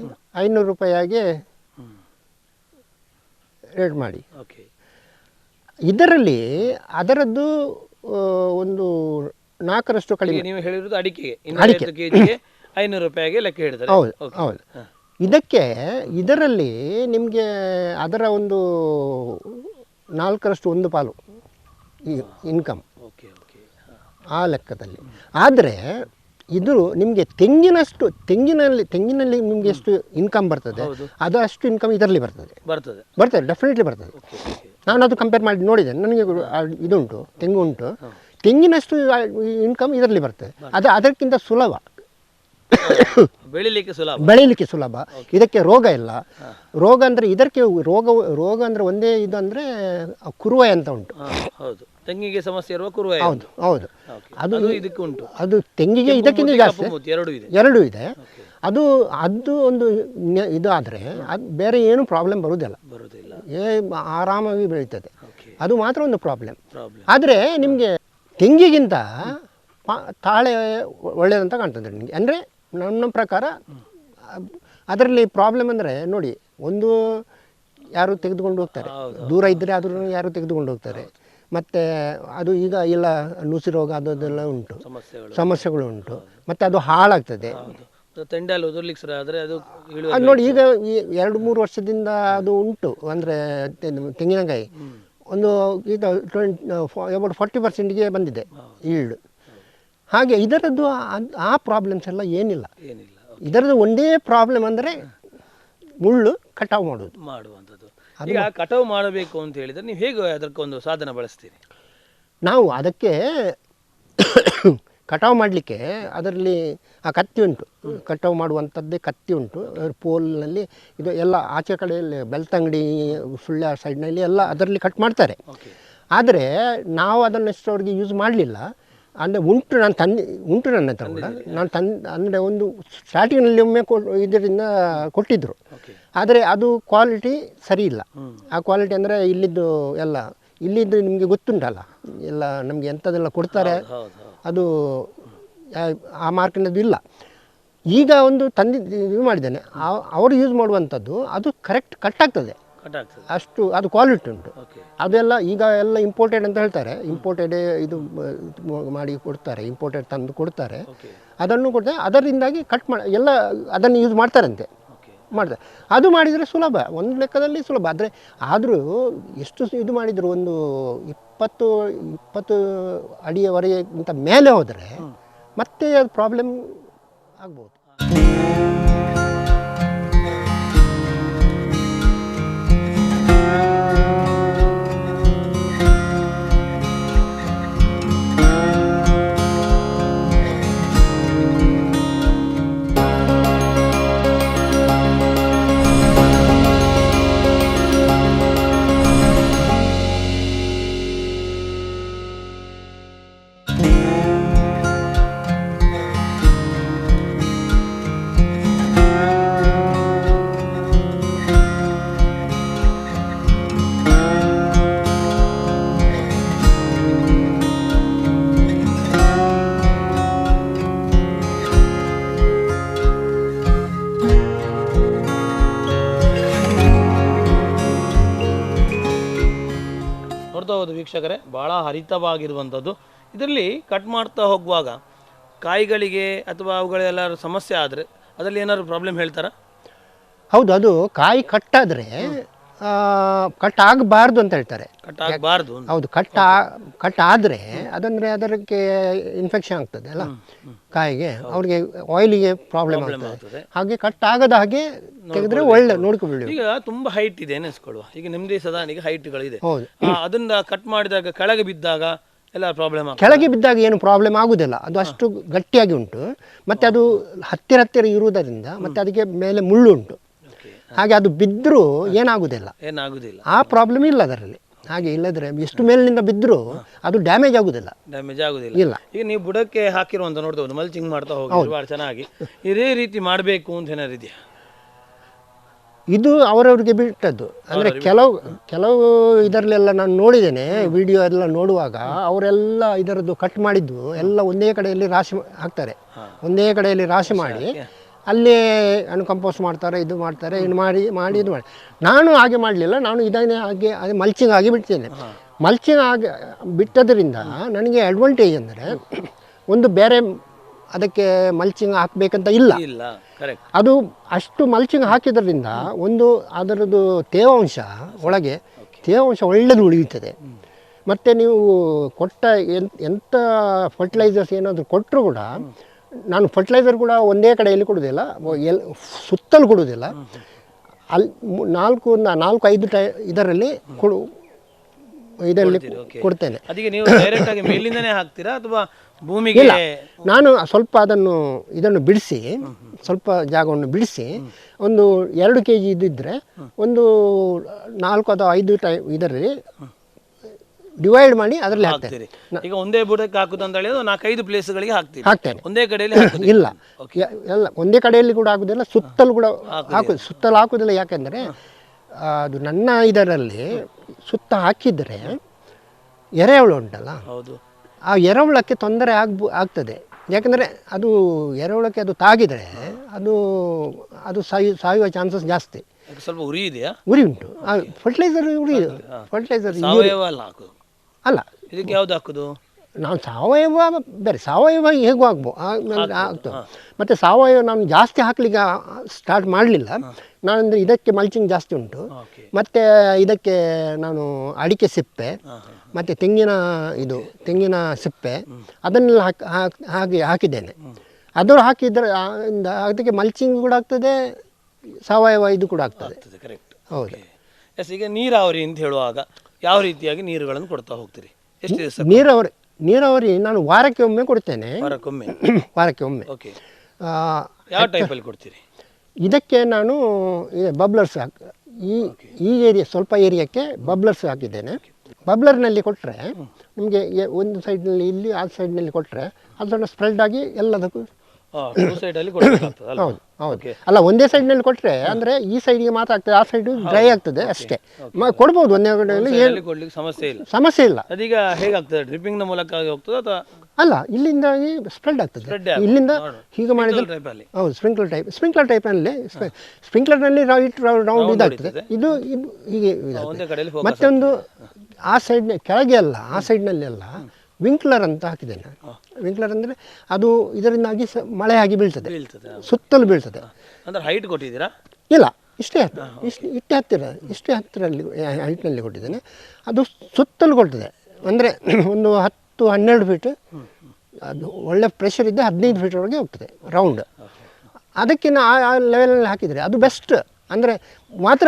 500 ರೂಪಾಯಿಗೆ ರೇಟ್ ಮಾಡಿ. ಇದರಲ್ಲಿ ಅದರದ್ದು ಒಂದು 4ರಷ್ಟು ಕಡಿಮೆ. ನೀವು ಹೇಳಿರೋದು ಅಡಿಕೆಗೆ 250 kgಗೆ 500 ರೂಪಾಯಿಗೆ ಲೆಕ್ಕ ಹಿಡಿದರೆ. ಹೌದು. ಇದರಲ್ಲಿ ನಿಮಗೆ ಅದರ ಒಂದು 4ರಷ್ಟು 1 ಪಾಲು ಇನ್ಕಮ್ ಆ ಲೆಕ್ಕದಲ್ಲಿ. ಆದರೆ ಇದು ನಿಮಗೆ ತೆಂಗಿನಲ್ಲಿ ನಿಮಗೆ ಎಷ್ಟು ಇನ್ಕಮ್ ಬರ್ತದೆ ಅದಷ್ಟು ಇನ್ಕಮ್ ಇದರಲ್ಲಿ ಬರ್ತದೆ ಡೆಫಿನೆಟ್ಲಿ ಬರ್ತದೆ. ನಾನು ಅದು ಕಂಪೇರ್ ಮಾಡಿ ನೋಡಿದೆ. ನನಗೆ ಇದುಂಟು, ತೆಂಗು ಉಂಟು. ತೆಂಗಿನಷ್ಟು ಇನ್ಕಮ್ ಇದರಲ್ಲಿ ಬರ್ತದೆ. ಅದಕ್ಕಿಂತ ಸುಲಭ, ಬೆಳೀಲಿಕ್ಕೆ ಸುಲಭ. ಇದಕ್ಕೆ ರೋಗ ಇಲ್ಲ. ರೋಗ ಅಂದರೆ ಇದಕ್ಕೆ ರೋಗ ಅಂದರೆ ಒಂದೇ ಇದು ಅಂದರೆ ಕುರುವೆ ಅಂತ ಉಂಟು. ತೆಂಗಿಗೆ ಸಮಸ್ಯೆ ಇರುವ ಕುರುವೆ. ಹೌದು. ಅದು ತೆಂಗಿಗೆ ಇದಕ್ಕಿಂತ ಜಾಸ್ತಿ ಎರಡೂ ಇದೆ. ಅದು ಒಂದು ಇದು ಆದರೆ ಅದು ಬೇರೆ ಏನು ಪ್ರಾಬ್ಲಮ್ ಬರುವುದಿಲ್ಲ. ಆರಾಮಾಗಿ ಬೆಳೀತದೆ. ಅದು ಮಾತ್ರ ಒಂದು ಪ್ರಾಬ್ಲಮ್. ಆದರೆ ನಿಮಗೆ ತೆಂಗಿಗಿಂತ ತಾಳೆ ಒಳ್ಳೆಯದಂತ ಕಾಣ್ತದೆ ನಿಮಗೆ. ಅಂದರೆ ನನ್ನ ಪ್ರಕಾರ ಅದರಲ್ಲಿ ಪ್ರಾಬ್ಲಮ್ ಅಂದರೆ ನೋಡಿ, ಒಂದು ಯಾರು ತೆಗೆದುಕೊಂಡು ಹೋಗ್ತಾರೆ, ದೂರ ಇದ್ದರೆ ಆದರೂ ಯಾರು ತೆಗೆದುಕೊಂಡು ಹೋಗ್ತಾರೆ. ಮತ್ತು ಅದು ಈಗ ಎಲ್ಲ ನುಸಿ ರೋಗ ಅದೆಲ್ಲ ಉಂಟು, ಸಮಸ್ಯೆಗಳು ಉಂಟು. ಮತ್ತು ಅದು ಹಾಳಾಗ್ತದೆ. ಅದು ನೋಡಿ, ಈಗ ಈ 2-3 ವರ್ಷದಿಂದ ಅದು ಉಂಟು. ಅಂದರೆ ತೆಂಗಿನಕಾಯಿ ಒಂದು ಈಗ ಅಬೌಟ್ 40%ಗೆ ಬಂದಿದೆ ಈಲ್ಡ್. ಹಾಗೆ ಇದರದ್ದು ಆ ಪ್ರಾಬ್ಲಮ್ಸ್ ಎಲ್ಲ ಏನಿಲ್ಲ. ಇದರದ್ದು ಒಂದೇ ಪ್ರಾಬ್ಲಮ್ ಅಂದರೆ ಮುಳ್ಳು ಕಟಾವು ಮಾಡುವಂಥದ್ದು. ಈಗ ಕಟಾವು ಮಾಡಬೇಕು ಅಂತ ಹೇಳಿದರೆ ನೀವು ಹೇಗೆ ಅದಕ್ಕೊಂದು ಸಾಧನ ಬಳಸ್ತೀರಿ? ನಾವು ಅದಕ್ಕೆ ಕಟಾವು ಮಾಡಲಿಕ್ಕೆ ಅದರಲ್ಲಿ ಆ ಕತ್ತಿ ಉಂಟು, ಕಟಾವು ಮಾಡುವಂಥದ್ದೇ ಕತ್ತಿ ಉಂಟು. ಪೋಲ್ನಲ್ಲಿ ಇದು ಎಲ್ಲ ಆಚೆ ಕಡೆಯಲ್ಲಿ ಬೆಳ್ತಂಗಡಿ ಸುಳ್ಯ ಸೈಡ್ನಲ್ಲಿ ಎಲ್ಲ ಅದರಲ್ಲಿ ಕಟ್ ಮಾಡ್ತಾರೆ. ಆದರೆ ನಾವು ಅದನ್ನೆಷ್ಟು ಅವ್ರಿಗೆ ಯೂಸ್ ಮಾಡಲಿಲ್ಲ. ಅಂದರೆ ಉಂಟು ನನ್ನ ಹತ್ರ ಕೂಡ. ನಾನು ಅಂದರೆ ಒಂದು ಸ್ಟಾರ್ಟಿಂಗ್ನಲ್ಲಿ ಒಮ್ಮೆ ಇದರಿಂದ ಕೊಟ್ಟಿದ್ದರು. ಆದರೆ ಅದು ಕ್ವಾಲಿಟಿ ಸರಿ ಇಲ್ಲ. ಆ ಕ್ವಾಲಿಟಿ ಅಂದರೆ ಇಲ್ಲಿದ್ದು ನಿಮಗೆ ಗೊತ್ತುಂಟಲ್ಲ, ಎಲ್ಲ ನಮಗೆ ಎಂಥದ್ದೆಲ್ಲ ಕೊಡ್ತಾರೆ, ಅದು ಆ ಮಾರ್ಕಿನದ್ದು ಇಲ್ಲ. ಈಗ ಒಂದು ಇದು ಮಾಡಿದ್ದೇನೆ, ಅವರು ಯೂಸ್ ಮಾಡುವಂಥದ್ದು ಅದು ಕರೆಕ್ಟ್ ಕಟ್ ಆಗ್ತದೆ. ಅಷ್ಟು ಅದು ಕ್ವಾಲಿಟಿ ಉಂಟು. ಅದೆಲ್ಲ ಈಗ ಎಲ್ಲ ಇಂಪೋರ್ಟೆಡ್ ಅಂತ ಹೇಳ್ತಾರೆ. ಇಂಪೋರ್ಟೆಡ್ ಇದು ಮಾಡಿ ಕೊಡ್ತಾರೆ, ಇಂಪೋರ್ಟೆಡ್ ತಂದು ಕೊಡ್ತಾರೆ. ಅದನ್ನು ಕೊಡ್ತಾರೆ. ಅದರಿಂದಾಗಿ ಕಟ್ ಎಲ್ಲ ಅದನ್ನು ಯೂಸ್ ಮಾಡ್ತಾರೆ. ಅದು ಮಾಡಿದರೆ ಸುಲಭ, ಒಂದು ಲೆಕ್ಕದಲ್ಲಿ ಸುಲಭ. ಆದರೂ ಎಷ್ಟು ಇದು ಮಾಡಿದರು, ಒಂದು 20 ಅಡಿಯವರೆಗಿಂತ ಮೇಲೆ ಹೋದರೆ ಮತ್ತೆ ಅದು ಪ್ರಾಬ್ಲಮ್ ಆಗ್ಬೋದು. ನೋಡ್ಬೋದು ವೀಕ್ಷಕರೇ, ಭಾಳ ಹರಿತವಾಗಿರುವಂಥದ್ದು. ಇದರಲ್ಲಿ ಕಟ್ ಮಾಡ್ತಾ ಹೋಗುವಾಗ ಕಾಯಿಗಳಿಗೆ ಅಥವಾ ಅವುಗಳೆಲ್ಲ ಸಮಸ್ಯೆ ಆದರೆ ಅದರಲ್ಲಿ ಏನಾದ್ರು ಪ್ರಾಬ್ಲಮ್ ಹೇಳ್ತಾರಾ? ಹೌದು, ಅದು ಕಾಯಿ ಕಟ್ಟಾದರೆ ಕಟ್ ಆಗಬಾರ್ದು ಅಂತ ಹೇಳ್ತಾರೆ. ಕಟ್ ಆಗಬಾರ್ದು. ಹೌದು, ಕಟ್ ಆದರೆ ಅದಂದರೆ ಅದಕ್ಕೆ ಇನ್ಫೆಕ್ಷನ್ ಆಗ್ತದೆ ಅಲ್ಲ ಕಾಯಿಗೆ, ಅವ್ರಿಗೆ ಆಯಿಲಿಗೆ ಪ್ರಾಬ್ಲಮ್ ಆಗ್ತದೆ. ಹಾಗೆ ಕಟ್ ಆಗದ ಹಾಗೆ ತೆಗೆದ್ರೆ ಒಳ್ಳೆ ನೋಡ್ಕೊಬಿಡಿ. ಈಗ ತುಂಬ ಹೈಟ್ ಇದೆ ಎನಿಸ್ಕೊಳ್ಳುವ, ಈಗ ನಿಮ್ಮದೇ ಸದಾನಿಗೆ ಹೈಟ್ಗಳಿದೆ, ಹೌದು, ಅದನ್ನ ಕಟ್ ಮಾಡಿದಾಗ ಕೆಳಗೆ ಬಿದ್ದಾಗ ಎಲ್ಲ ಪ್ರಾಬ್ಲಮ್ ಆಗುತ್ತೆ. ಕೆಳಗೆ ಬಿದ್ದಾಗ ಏನು ಪ್ರಾಬ್ಲಮ್ ಆಗುದಿಲ್ಲ, ಅದು ಅಷ್ಟು ಗಟ್ಟಿಯಾಗಿ ಉಂಟು. ಮತ್ತು ಅದು ಹತ್ತಿರ ಇರುವುದರಿಂದ ಮತ್ತು ಅದಕ್ಕೆ ಮೇಲೆ ಮುಳ್ಳು ಉಂಟು, ಹಾಗೆ ಅದು ಬಿದ್ದರೂ ಏನಾಗುದಿಲ್ಲ, ಆ ಪ್ರಾಬ್ಲಮ್ ಇಲ್ಲ ಅದರಲ್ಲಿ. ಹಾಗೆ ಇಲ್ಲದ್ರೆ ಎಷ್ಟು ಮೇಲಿನಿಂದ ಬಿದ್ದರೂ ಅದು ಡ್ಯಾಮೇಜ್ ಆಗುದಿಲ್ಲ ಇಲ್ಲ. ಈಗ ನೀವು ಬುಡಕ್ಕೆ ಹಾಕಿರುವಂತ ನೋಡ್ಬೋದು, ಮಲ್ಚಿಂಗ್ ಮಾಡ್ತಾ ಹೋಗಿ ಭಾಳ ಚೆನ್ನಾಗಿ ಇದೇ ರೀತಿ ಮಾಡಬೇಕು ಅಂತ ಏನಾರು ಇದೆಯಾ? ಇದು ಅವರವ್ರಿಗೆ ಬಿಟ್ಟದ್ದು. ಅಂದರೆ ಕೆಲವು ಇದರಲ್ಲೆಲ್ಲ ನಾನು ನೋಡಿದ್ದೇನೆ, ವಿಡಿಯೋ ಎಲ್ಲ ನೋಡುವಾಗ ಅವರೆಲ್ಲ ಇದರದ್ದು ಕಟ್ ಮಾಡಿದ್ದು ಎಲ್ಲ ಒಂದೇ ಕಡೆಯಲ್ಲಿ ರಾಶಿ ಹಾಕ್ತಾರೆ, ಒಂದೇ ಕಡೆಯಲ್ಲಿ ರಾಶಿ ಮಾಡಿ ಅಲ್ಲೇ ಕಂಪೋಸ್ಟ್ ಮಾಡ್ತಾರೆ, ಇದು ಮಾಡ್ತಾರೆ, ಇದು ಮಾಡಿ ಇದು ಮಾಡಿ. ನಾನು ಹಾಗೆ ಮಾಡಲಿಲ್ಲ, ನಾನು ಇದನ್ನೇ ಹಾಗೆ ಅದು ಮಲ್ಚಿಂಗ್ ಆಗಿ ಬಿಡ್ತೇನೆ. ಮಲ್ಚಿಂಗ್ ಆಗಿ ಬಿಟ್ಟದ್ರಿಂದ ನನಗೆ ಅಡ್ವಾಂಟೇಜ್ ಅಂದರೆ, ಒಂದು ಬೇರೆ ಅದಕ್ಕೆ ಮಲ್ಚಿಂಗ್ ಹಾಕಬೇಕಂತ ಇಲ್ಲ, ಅದು ಅಷ್ಟು ಮಲ್ಚಿಂಗ್ ಹಾಕಿದ್ರಿಂದ ಒಂದು ಅದರದ್ದು ತೇವಾಂಶ ಒಳಗೆ ತೇವಾಂಶ ಒಳ್ಳೆಯದು ಉಳಿಯುತ್ತದೆ. ಮತ್ತು ನೀವು ಕೊಟ್ಟ ಎಂಥ ಫರ್ಟಿಲೈಸರ್ಸ್ ಏನಾದರೂ ಕೊಟ್ಟರು ಕೂಡ, ನಾನು ಫರ್ಟಿಲೈಸರ್ ಕೂಡ ಒಂದೇ ಕಡೆಯಲ್ಲಿ ಕೊಡೋದಿಲ್ಲ, ಸುತ್ತಲೂ ಕೊಡೋದಿಲ್ಲ, ಅಲ್ಲಿ 4-5 ಇದರಲ್ಲಿ ಇದರಲ್ಲಿ ಕೊಡ್ತೇನೆ. ಅದಕ್ಕೆ ನೀವು ಡೈರೆಕ್ಟ್ ಆಗಿ ಮೇಲಿಂದನೇ ಹಾಕ್ತೀರಾ ಅಥವಾ ಭೂಮಿಗೆ? ನಾನು ಸ್ವಲ್ಪ ಇದನ್ನು ಬಿಡಿಸಿ, ಸ್ವಲ್ಪ ಜಾಗವನ್ನು ಬಿಡಿಸಿ, ಒಂದು 2 kg ಇದ್ದಿದ್ರೆ ಒಂದು 4 ಅಥವಾ 5 ಇದರಲ್ಲಿ ಡಿವೈಡ್ ಮಾಡಿ ಅದರಲ್ಲಿ ಹಾಕ್ತೇನೆ. ಈಗ ಒಂದೇ ಬುಡಕ್ಕೆ ಹಾಕುದು ಅಂತ ಹೇಳಿದ್ರೆ 4-5 ಪ್ಲೇಸ್ಗಳಿಗೆ ಹಾಕ್ತೇನೆ. ಒಂದೇ ಕಡೆಯಲ್ಲಿ ಇಲ್ಲ, ಎಲ್ಲ ಒಂದೇ ಕಡೆಯಲ್ಲಿ ಕೂಡ ಆಗುದಿಲ್ಲ, ಸುತ್ತಲೂ ಕೂಡ ಸುತ್ತಲೂ ಹಾಕುದಿಲ್ಲ. ಯಾಕೆಂದರೆ ಅದು ನನ್ನ ಇದರಲ್ಲಿ ಸುತ್ತ ಹಾಕಿದರೆ ಎರೆಹುಳು ಉಂಟಲ್ಲ, ಆ ಎರೆಹುಳಕ್ಕೆ ತೊಂದರೆ ಆಗ್ತದೆ. ಯಾಕೆಂದರೆ ಅದು ಎರೆಹುಳಕ್ಕೆ ಅದು ತಾಗಿದರೆ ಅದು ಸಾಯುವ ಚಾನ್ಸಸ್ ಜಾಸ್ತಿ. ಸ್ವಲ್ಪ ಉರಿ ಇದೆಯಾ? ಉರಿ ಉಂಟು. ಫರ್ಟಿಲೈಸರ್ ಫರ್ಟಿಲೈಸರ್ ಅಲ್ಲ, ಇದಕ್ಕೆ ಯಾವ್ದು ಹಾಕೋದು? ನಾವು ಸಾವಯವ ಬೇರೆ, ಸಾವಯವ ಹೇಗೂ ಆಗ್ತದೆ. ಮತ್ತು ಸಾವಯವ ನಾನು ಜಾಸ್ತಿ ಹಾಕ್ಲಿಕ್ಕೆ ಸ್ಟಾರ್ಟ್ ಮಾಡಲಿಲ್ಲ. ನಾನಂದರೆ ಇದಕ್ಕೆ ಮಲ್ಚಿಂಗ್ ಜಾಸ್ತಿ ಉಂಟು, ಮತ್ತು ಇದಕ್ಕೆ ನಾನು ಅಡಿಕೆ ಸಿಪ್ಪೆ ಮತ್ತು ತೆಂಗಿನ ಸಿಪ್ಪೆ ಅದನ್ನೆಲ್ಲ ಹಾಕಿದ್ದೇನೆ. ಅದು ಹಾಕಿದ್ರೆ ಅದಕ್ಕೆ ಮಲ್ಚಿಂಗ್ ಕೂಡ ಆಗ್ತದೆ, ಸಾವಯವ ಇದು ಕೂಡ ಆಗ್ತದೆ. ಹೌದು. ಈಗ ನೀರಾವರಿ ಅಂತ ಹೇಳುವಾಗ ಯಾವ ರೀತಿಯಾಗಿ ನೀರುಗಳನ್ನು ಕೊಡ್ತಾ ಹೋಗ್ತೀರಿ? ಎಷ್ಟು ದಿವಸ ನೀರಾವರಿ ನಾನು ವಾರಕ್ಕೆ ಒಮ್ಮೆ ಕೊಡ್ತೇನೆ. ವಾರಕ್ಕೆ ಒಮ್ಮೆ. ಯಾವ ಟೈಪಲ್ಲಿ ಕೊಡ್ತೀರಿ? ಇದಕ್ಕೆ ನಾನು ಬಬ್ಲರ್ಸ್ ಈ ಏರಿಯಾ ಸ್ವಲ್ಪ ಏರಿಯಾಕ್ಕೆ ಬಬ್ಲರ್ಸ್ ಹಾಕಿದ್ದೇನೆ. ಬಬ್ಲರ್ನಲ್ಲಿ ಕೊಟ್ಟರೆ ನಿಮಗೆ ಒಂದು ಸೈಡ್ನಲ್ಲಿ ಇಲ್ಲಿ ಆ ಸೈಡ್ನಲ್ಲಿ ಕೊಟ್ಟರೆ ಅದು ಸ್ವಲ್ಪ ಸ್ಪ್ರೆಡ್ ಆಗಿ ಎಲ್ಲದಕ್ಕೂ. ಹೌದು ಹೌದು. ಅಲ್ಲ, ಒಂದೇ ಸೈಡ್ನಲ್ಲಿ ಕೊಟ್ಟರೆ ಅಂದರೆ ಈ ಸೈಡ್ಗೆ ಮಾತ್ರ ಆಗ್ತದೆ, ಆ ಸೈಡ್ ಡ್ರೈ ಆಗ್ತದೆ ಅಷ್ಟೇ. ಕೊಡ್ಬೋದು ಒಂದೇ ಕಡೆಯಲ್ಲಿ, ಏನು ಸಮಸ್ಯೆ ಇಲ್ಲ. ಅದೀಗ ಹೇಗಾಗ್ತದೆ? ಡ್ರಿಪ್ಪಿಂಗ್ನ ಮೂಲಕ ಹೋಗ್ತದೆ ಅಥವಾ ಅಲ್ಲ, ಇಲ್ಲಿಂದ ಸ್ಪ್ರೆಡ್ ಆಗ್ತದೆ. ಇಲ್ಲಿಂದ ಹೀಗೆ ಮಾಡಿದ್ರೆ ಹೌದು, ಸ್ಪ್ರಿಂಕ್ಲರ್ ಟೈಪ್ನಲ್ಲಿ. ಸ್ಪ್ರಿಂಕ್ಲರ್ನಲ್ಲಿ ರೌಂಡ್ ಇದಾಗ್ತದೆ, ಇದು ಹೀಗೆ. ಮತ್ತೊಂದು ಆ ಸೈಡ್ ಕೆಳಗೆ ಅಲ್ಲ, ಆ ಸೈಡ್ನಲ್ಲಿ ಅಲ್ಲ, ವಿಂಕ್ಲರ್ ಅಂತ ಹಾಕಿದ್ದೇನೆ. ವಿಂಕ್ಲರ್ ಅಂದರೆ ಅದು ಇದರಿಂದಾಗಿ ಮಳೆ ಆಗಿ ಬೀಳ್ತದೆ, ಸುತ್ತಲೂ ಬೀಳ್ತದೆ. ಅಂದರೆ ಹೈಟ್ ಕೊಟ್ಟಿದ್ದೀರಾ? ಇಲ್ಲ, ಇಷ್ಟೇ ಹತ್ತಿರಲ್ಲಿ ಹೈಟ್ನಲ್ಲಿ ಕೊಟ್ಟಿದ್ದೇನೆ. ಅದು ಸುತ್ತಲೂ ಕೊಡ್ತದೆ, ಅಂದರೆ ಒಂದು 10-12 ಫೀಟ್. ಅದು ಒಳ್ಳೆ ಪ್ರೆಷರ್ ಇದ್ದರೆ 15 ಫೀಟ್ವರೆಗೆ ಹೋಗ್ತದೆ ರೌಂಡ್. ಅದಕ್ಕೆ ಆ ಲೆವೆಲಲ್ಲಿ ಹಾಕಿದರೆ ಅದು ಬೆಸ್ಟ್. ಅಂದರೆ ಮಾತ್ರ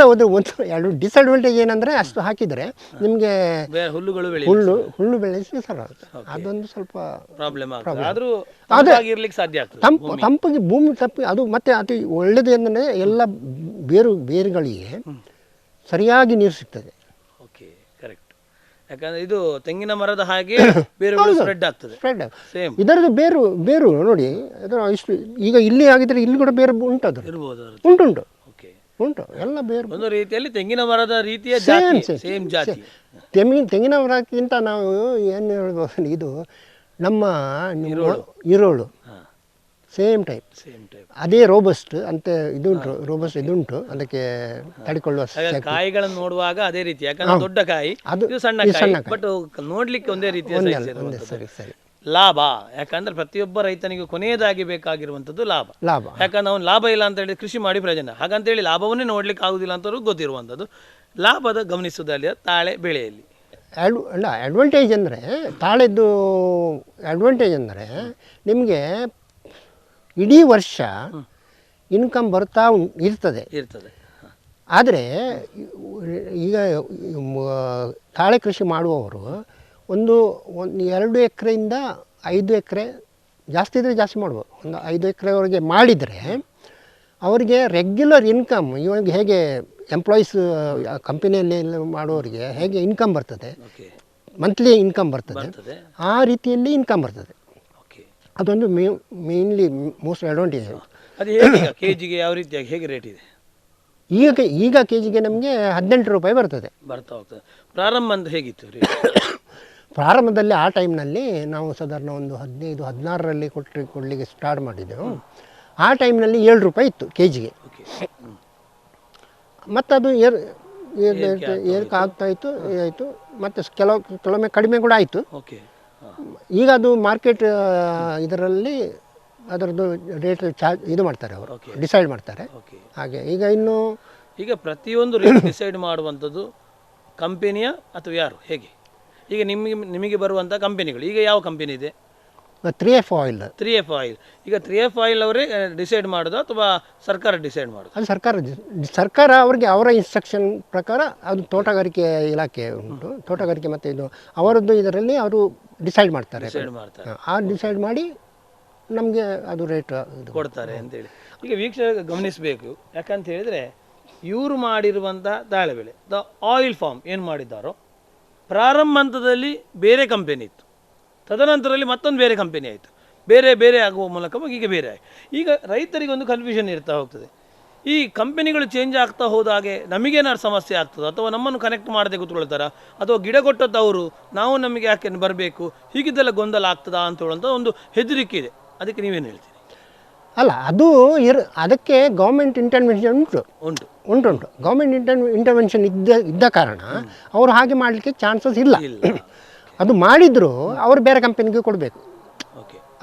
ಎರಡು ಡಿಸ್ಅಡ್ವಾಂಟೇಜ್ ಏನಂದರೆ, ಅಷ್ಟು ಹಾಕಿದರೆ ನಿಮಗೆ ಹುಲ್ಲು ಬೆಳೆಸಿ ಸರ್ ಅದೊಂದು ಸ್ವಲ್ಪ ತಂಪಿಗೆ ಭೂಮಿ ಅದು. ಮತ್ತು ಅತಿ ಒಳ್ಳೆಯದು ಏನಂದರೆ ಎಲ್ಲ ಬೇರುಗಳಿಗೆ ಸರಿಯಾಗಿ ನೀರು ಸಿಗ್ತದೆ. ಯಾಕಂದ್ರೆ ಇದು ತೆಂಗಿನ ಮರದ ಹಾಗೆ ಸ್ಪ್ರೆಡ್ ಆಗ್ತದೆ. ಇದರದ್ದು ಬೇರು ನೋಡಿ, ಇಷ್ಟು ಈಗ ಇಲ್ಲಿ ಆಗಿದ್ರೆ ಇಲ್ಲಿ ಕೂಡ ಬೇರು ಉಂಟು, ಅದು ಉಂಟು ಎಲ್ಲ ಬೇರು. ಒಂದು ರೀತಿಯಲ್ಲಿ ತೆಂಗಿನ ಮರದ ರೀತಿಯ ಸೇಮ್ ಜಾತಿ. ತೆಂಗಿನ ಮರಕ್ಕಿಂತ ನಾವು ಏನು ಹೇಳ್ಬೋದು, ಇದು ನಮ್ಮ ಈರೋಳು ಸೇಮ್ ಟೈಪ್ ಅದೇ ರೋಬಸ್ಟ್ ಅಂತ ಇದುಂಟು, ರೋಬಸ್ಟ್ ಇದುಂಟು, ಅದಕ್ಕೆ ತಡೆಕೊಳ್ಳುವ ಕಾಯಿಗಳನ್ನು ನೋಡುವಾಗ ಅದೇ ರೀತಿ, ಯಾಕಂದ್ರೆ ದೊಡ್ಡ ಕಾಯಿ ಇದು ಸಣ್ಣ ಕಾಯಿ, ಬಟ್ ನೋಡ್ಲಿಕ್ಕೆ ಒಂದೇ ರೀತಿಯ size ಇರುವಂತದ್ದು. ಸರಿ ಸರಿ. ಲಾಭ, ಯಾಕಂದ್ರೆ ಪ್ರತಿಯೊಬ್ಬ ರೈತನಿಗೂ ಕೊನೆಯದಾಗಿ ಬೇಕಾಗಿರುವಂಥದ್ದು ಲಾಭ. ಲಾಭ, ಯಾಕಂದ್ರೆ ಅವನು ಲಾಭ ಇಲ್ಲ ಅಂತ ಹೇಳಿ ಕೃಷಿ ಮಾಡಿ ಪ್ರಯೋಜನ, ಹಾಗಂತೇಳಿ ಲಾಭವನ್ನೇ ನೋಡ್ಲಿಕ್ಕೆ ಆಗುದಿಲ್ಲ ಅಂತ ಗೊತ್ತಿರುವಂಥದ್ದು. ಲಾಭದ ಗಮನಿಸುವುದಲ್ಲಿ ತಾಳೆ ಬೆಳೆಯಲ್ಲಿ ಅಲ್ಲ ಅಡ್ವಾಂಟೇಜ್ ಅಂದರೆ, ತಾಳೆದ್ದು ಅಡ್ವಾಂಟೇಜ್ ಅಂದರೆ ನಿಮಗೆ ಇಡೀ ವರ್ಷ ಇನ್ಕಮ್ ಬರ್ತಾ ಇರ್ತದೆ. ಆದರೆ ಈಗ ತಾಳೆ ಕೃಷಿ ಮಾಡುವವರು ಒಂದು 2 ಎಕರೆಯಿಂದ 5 ಎಕರೆ, ಜಾಸ್ತಿ ಇದ್ದರೆ ಜಾಸ್ತಿ ಮಾಡ್ಬೋದು, ಒಂದು 5 ಎಕರೆವರೆಗೆ ಮಾಡಿದರೆ ಅವರಿಗೆ ರೆಗ್ಯುಲರ್ ಇನ್ಕಮ್, ಇವಾಗ ಹೇಗೆ ಎಂಪ್ಲಾಯೀಸ್ ಕಂಪನಿಯಲ್ಲಿ ಮಾಡೋರಿಗೆ ಹೇಗೆ ಇನ್ಕಮ್ ಬರ್ತದೆ, ಮಂತ್ಲಿ ಇನ್ಕಮ್ ಬರ್ತದೆ, ಆ ರೀತಿಯಲ್ಲಿ ಇನ್ಕಮ್ ಬರ್ತದೆ. ಅದೊಂದು ಮೇನ್ಲಿ ಮೋಸ್ಟ್ ಅಡ್ವಾಂಟೇಜ್. ಅದು ಹೇಗೆ ಕೆಜಿಗೆ ಯಾವ ರೀತಿಯಾಗಿ ಹೇಗೆ ರೇಟ್ ಇದೆ? ಈಗ ಕೆಜಿಗೆ ನಮಗೆ 18 ರೂಪಾಯಿ ಬರ್ತದೆ. ಬರ್ತಾ ಹೋಗ್ತದೆ. ಪ್ರಾರಂಭ ಅಂತ ಹೇಗಿತ್ತು ಪ್ರಾರಂಭದಲ್ಲಿ ಆ ಟೈಮ್ನಲ್ಲಿ ನಾವು ಸಾಧಾರಣ ಒಂದು 15-16ರಲ್ಲಿ ಕೊಡಲಿಕ್ಕೆ ಸ್ಟಾರ್ಟ್ ಮಾಡಿದ್ದೆವು. ಆ ಟೈಮ್ನಲ್ಲಿ 7 ರೂಪಾಯಿ ಇತ್ತು ಕೆಜಿಗೆ. ಮತ್ತು ಅದು ಏರಿಕೆ ಆಗ್ತಾಯಿತ್ತು ಆಯಿತು, ಮತ್ತು ಕೆಲವೊಮ್ಮೆ ಕಡಿಮೆ ಕೂಡ ಆಯಿತು. ಈಗ ಅದು ಮಾರ್ಕೆಟ್ ಇದರಲ್ಲಿ ಅದರದ್ದು ರೇಟ್ ಇದು ಮಾಡ್ತಾರೆ, ಅವರು ಡಿಸೈಡ್ ಮಾಡ್ತಾರೆ. ಹಾಗೆ ಈಗ ಪ್ರತಿಯೊಂದು ರೇಟ್ ಡಿಸೈಡ್ ಮಾಡುವಂಥದ್ದು ಕಂಪನಿಯ ಅಥವಾ ಯಾರು, ಹೇಗೆ? ಈಗ ನಿಮಗೆ ಬರುವಂಥ ಕಂಪನಿಗಳು, ಈಗ ಯಾವ ಕಂಪನಿ ಇದೆ? 3F oil. 3F oil. ಈಗ 3F ಆಯಿಲ್ ಅವರೇ ಡಿಸೈಡ್ ಮಾಡೋದು ಅಥವಾ ಸರ್ಕಾರ ಡಿಸೈಡ್ ಮಾಡೋದು? ಅದು ಸರ್ಕಾರ ಅವರಿಗೆ ಅವರ ಇನ್ಸ್ಟ್ರಕ್ಷನ್ ಪ್ರಕಾರ, ಅದು ತೋಟಗಾರಿಕೆ ಇಲಾಖೆ ಉಂಟು, ತೋಟಗಾರಿಕೆ ಮತ್ತು ಇದು ಅವರದ್ದು ಇದರಲ್ಲಿ ಅವರು ಡಿಸೈಡ್ ಮಾಡ್ತಾರೆ. ಆ ಡಿಸೈಡ್ ಮಾಡಿ ನಮಗೆ ಅದು ರೇಟ್ ಕೊಡ್ತಾರೆ ಅಂತೇಳಿ. ಈಗ ವೀಕ್ಷಕ ಗಮನಿಸಬೇಕು, ಯಾಕಂತ ಹೇಳಿದರೆ ಇವರು ಮಾಡಿರುವಂಥ ತಾಳೆ ಬೆಳೆ ದ ಆಯಿಲ್ ಫಾರ್ಮ್ ಏನು ಮಾಡಿದ್ದಾರೋ, ಪ್ರಾರಂಭ ಹಂತದಲ್ಲಿ ಬೇರೆ ಕಂಪನಿ ಇತ್ತು, ತದನಂತರದಲ್ಲಿ ಮತ್ತೊಂದು ಬೇರೆ ಕಂಪನಿ ಆಯಿತು, ಬೇರೆ ಆಗುವ ಮೂಲಕ ಈಗ ಬೇರೆ ಆಯಿತು. ಈಗ ರೈತರಿಗೆ ಒಂದು ಕನ್ಫ್ಯೂಷನ್ ಇರ್ತಾ ಹೋಗ್ತದೆ. ಈ ಕಂಪನಿಗಳು ಚೇಂಜ್ ಆಗ್ತಾ ಹೋದಾಗೆ ನಮಗೇನಾದ್ರು ಸಮಸ್ಯೆ ಆಗ್ತದೆ, ಅಥವಾ ನಮ್ಮನ್ನು ಕನೆಕ್ಟ್ ಮಾಡದೆ ಕೂತ್ಕೊಳ್ತಾರ, ಅಥವಾ ಗಿಡ ಕೊಟ್ಟದ್ದು ಅವರು, ನಾವು ನಮಗೆ ಯಾಕೆ ಬರಬೇಕು, ಹೀಗಿದ್ದೆಲ್ಲ ಗೊಂದಲ ಆಗ್ತದಾ ಅಂತ ಹೇಳುವಂಥ ಒಂದು ಹೆದರಿಕೆ ಇದೆ. ಅದಕ್ಕೆ ನೀವೇನು ಹೇಳ್ತೀರಿ? ಅಲ್ಲ, ಅದು ಅದಕ್ಕೆ ಗೌರ್ಮೆಂಟ್ ಇಂಟರ್ವೆನ್ಷನ್ ಉಂಟು. ಗೌರ್ಮೆಂಟ್ ಇಂಟರ್ವೆನ್ಷನ್ ಇದ್ದ ಕಾರಣ ಅವರು ಹಾಗೆ ಮಾಡಲಿಕ್ಕೆ ಚಾನ್ಸಸ್ ಇಲ್ಲ. ಅದು ಮಾಡಿದ್ರು ಅವರು ಬೇರೆ ಕಂಪನಿಗೆ ಕೊಡಬೇಕು.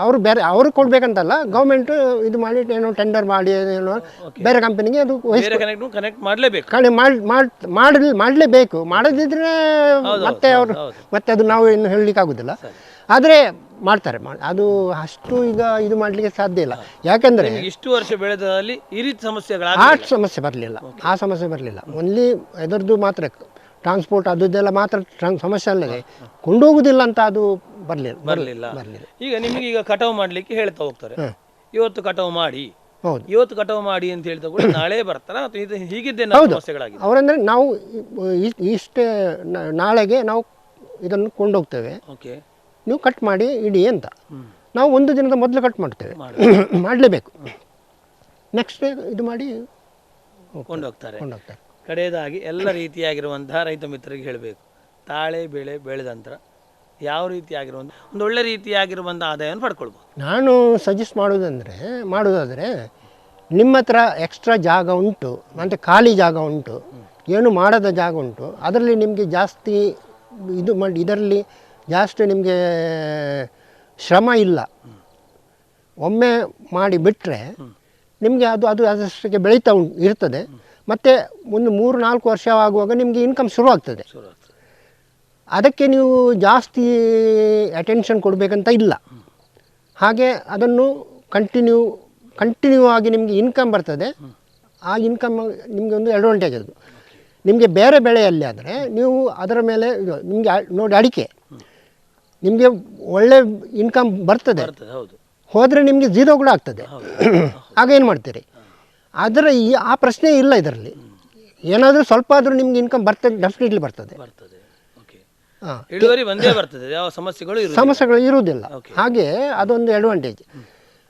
ಅವರು ಕೊಡ್ಬೇಕಂತಲ್ಲ, ಗೌರ್ಮೆಂಟ್ ಇದು ಮಾಡಿ ಏನೋ ಟೆಂಡರ್ ಮಾಡಿ ಏನೋ ಬೇರೆ ಕಂಪನಿಗೆ ಅದು ಕನೆಕ್ಟ್ ಮಾಡಲೇಬೇಕು. ಮಾಡಲೇಬೇಕು. ಮಾಡದಿದ್ರೆ ಮತ್ತೆ ಅದು ನಾವು ಏನು ಹೇಳಲಿಕ್ಕೆ ಆಗೋದಿಲ್ಲ. ಆದರೆ ಮಾಡ್ತಾರೆ. ಅದು ಅಷ್ಟು ಈಗ ಇದು ಮಾಡಲಿಕ್ಕೆ ಸಾಧ್ಯ ಇಲ್ಲ. ಯಾಕಂದರೆ ಇಷ್ಟು ವರ್ಷ ಬೆಳೆದಲ್ಲಿ ಈ ರೀತಿ ಸಮಸ್ಯೆ ಬರಲಿಲ್ಲ. ಓನ್ಲಿ ಅದರದ್ದು ಮಾತ್ರ ಟ್ರಾನ್ಸ್ಪೋರ್ಟ್ ಅದೆಲ್ಲ ಮಾತ್ರ ಸಮಸ್ಯೆ ಅಲ್ಲದೆ ಕೊಂಡೋಗುದಿಲ್ಲ ಅಂತ ಅದು ಬರಲಿಲ್ಲ. ಈಗ ನಿಮಗೆ ಈಗ ಕಟಾವು ಮಾಡಲಿಕ್ಕೆ ಹೇಳ್ತಾ ಹೋಗ್ತಾರೆ, ಇವತ್ತು ಕಟಾವು ಮಾಡಿ, ಇವತ್ತು ಕಟಾವು ಮಾಡಿ ಅಂತ ಹೇಳ್ತಾ ಕೂಡ ನಾಳೆ ಬರ್ತಾರ, ಹೀಗಿದ್ದೇ ಸಮಸ್ಯೆಗಳಾಗಿದೆ. ಅವರಂದ್ರೆ ನಾವು ಇಷ್ಟೇ ನಾಳೆಗೆ ನಾವು ಇದನ್ನು ಕೊಂಡೋಗ್ತೇವೆ, ನೀವು ಕಟ್ ಮಾಡಿ ಇಡಿ ಅಂತ. ನಾವು ಒಂದು ದಿನದ ಮೊದಲು ಕಟ್ ಮಾಡ್ತೇವೆ, ಮಾಡಲೇಬೇಕು. ನೆಕ್ಸ್ಟ್ ಇದು ಮಾಡಿ ಕೊಂಡೋಗ್ತಾರೆ. ಕಡೆಯದಾಗಿ ಎಲ್ಲ ರೀತಿಯಾಗಿರುವಂತಹ ರೈತ ಮಿತ್ರರಿಗೆ ಹೇಳಬೇಕು, ತಾಳೆ ಬೆಳೆ ಬೆಳೆದ ನಂತರ ಯಾವ ರೀತಿಯಾಗಿರುವಂಥ ಒಂದು ಒಳ್ಳೆ ರೀತಿಯಾಗಿರುವಂಥ ಆದಾಯವನ್ನು ಪಡ್ಕೊಳ್ಬೋದು. ನಾನು ಸಜೆಸ್ಟ್ ಮಾಡೋದಾದರೆ ನಿಮ್ಮ ಹತ್ರ ಎಕ್ಸ್ಟ್ರಾ ಜಾಗ ಉಂಟು, ಮತ್ತು ಖಾಲಿ ಜಾಗ ಉಂಟು, ಏನು ಮಾಡದ ಜಾಗ ಉಂಟು, ಅದರಲ್ಲಿ ನಿಮಗೆ ಜಾಸ್ತಿ ಇದು ಮಾಡಿ, ಇದರಲ್ಲಿ ಜಾಸ್ತಿ ನಿಮಗೆ ಶ್ರಮ ಇಲ್ಲ, ಒಮ್ಮೆ ಮಾಡಿ ಬಿಟ್ಟರೆ ನಿಮಗೆ ಅದು ಅದಷ್ಟಕ್ಕೆ ಬೆಳೀತಾ ಇರ್ತದೆ. ಮತ್ತು ಒಂದು 3-4 ವರ್ಷ ಆಗುವಾಗ ನಿಮಗೆ ಇನ್ಕಮ್ ಶುರುವಾಗ್ತದೆ. ಅದಕ್ಕೆ ನೀವು ಜಾಸ್ತಿ ಅಟೆನ್ಷನ್ ಕೊಡಬೇಕಂತ ಇಲ್ಲ. ಹಾಗೆ ಅದನ್ನು ಕಂಟಿನ್ಯೂ ಆಗಿ ನಿಮಗೆ ಇನ್ಕಮ್ ಬರ್ತದೆ. ಆ ಇನ್ಕಮ್ ನಿಮಗೆ ಒಂದು ಅಡ್ವಾಂಟೇಜ್. ಅದು ನಿಮಗೆ ಬೇರೆ ಬೆಳೆಯಲ್ಲಿ ಆದರೆ ನೀವು ಅದರ ಮೇಲೆ ನಿಮಗೆ ನೋಡಿ, ಅಡಿಕೆ ನಿಮಗೆ ಒಳ್ಳೆ ಇನ್ಕಮ್ ಬರ್ತದೆ, ಹೋದರೆ ನಿಮಗೆ ಝೀರೋ ಕೂಡ ಆಗ್ತದೆ. ಆಗ ಏನು ಮಾಡ್ತೀರಿ? ಆದರೆ ಆ ಪ್ರಶ್ನೆ ಇಲ್ಲ. ಇದರಲ್ಲಿ ಏನಾದರೂ ಸ್ವಲ್ಪ ಆದರೂ ನಿಮ್ಗೆ ಇನ್ಕಮ್ ಬರ್ತದೆ, ಡೆಫಿನೆಟ್ಲಿ ಬರ್ತದೆ. ಸಮಸ್ಯೆಗಳು ಇರುವುದಿಲ್ಲ. ಹಾಗೆ ಅದೊಂದು ಅಡ್ವಾಂಟೇಜ್.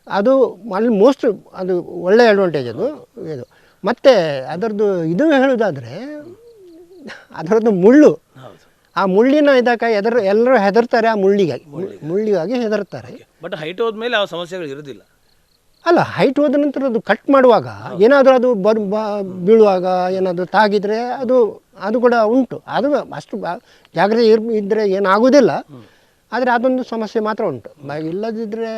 ಅದು ಅಲ್ಲಿ ಮೋಸ್ಟ್ ಅದು ಒಳ್ಳೆಯ ಅಡ್ವಾಂಟೇಜ್ ಅದು ಇದು. ಮತ್ತು ಅದರದ್ದು ಇದು ಹೇಳೋದಾದರೆ ಅದರದ್ದು ಮುಳ್ಳು, ಆ ಮುಳ್ಳಿನ ಇದಕ್ಕೆ ಎಲ್ಲರೂ ಹೆದರ್ತಾರೆ. ಆ ಮುಳ್ಳಿಗಾಗಿ ಹೆದರ್ತಾರೆ. ಬಟ್ ಹೈಟ್ ಹೋದ್ಮೇಲೆ ಯಾವ ಸಮಸ್ಯೆಗಳು ಇರೋದಿಲ್ಲ. ಅಲ್ಲ ಹೈಟ್ ಹೋದ ನಂತರ ಅದು ಕಟ್ ಮಾಡುವಾಗ ಏನಾದರೂ ಅದು ಬೀಳುವಾಗ ಏನಾದರೂ ತಾಗಿದರೆ ಅದು ಕೂಡ ಉಂಟು. ಅದು ಅಷ್ಟು ಜಾಗ್ರತೆ ಇದ್ದರೆ ಏನಾಗೋದಿಲ್ಲ. ಆದರೆ ಅದೊಂದು ಸಮಸ್ಯೆ ಮಾತ್ರ ಉಂಟು. ಇಲ್ಲದಿದ್ದರೆ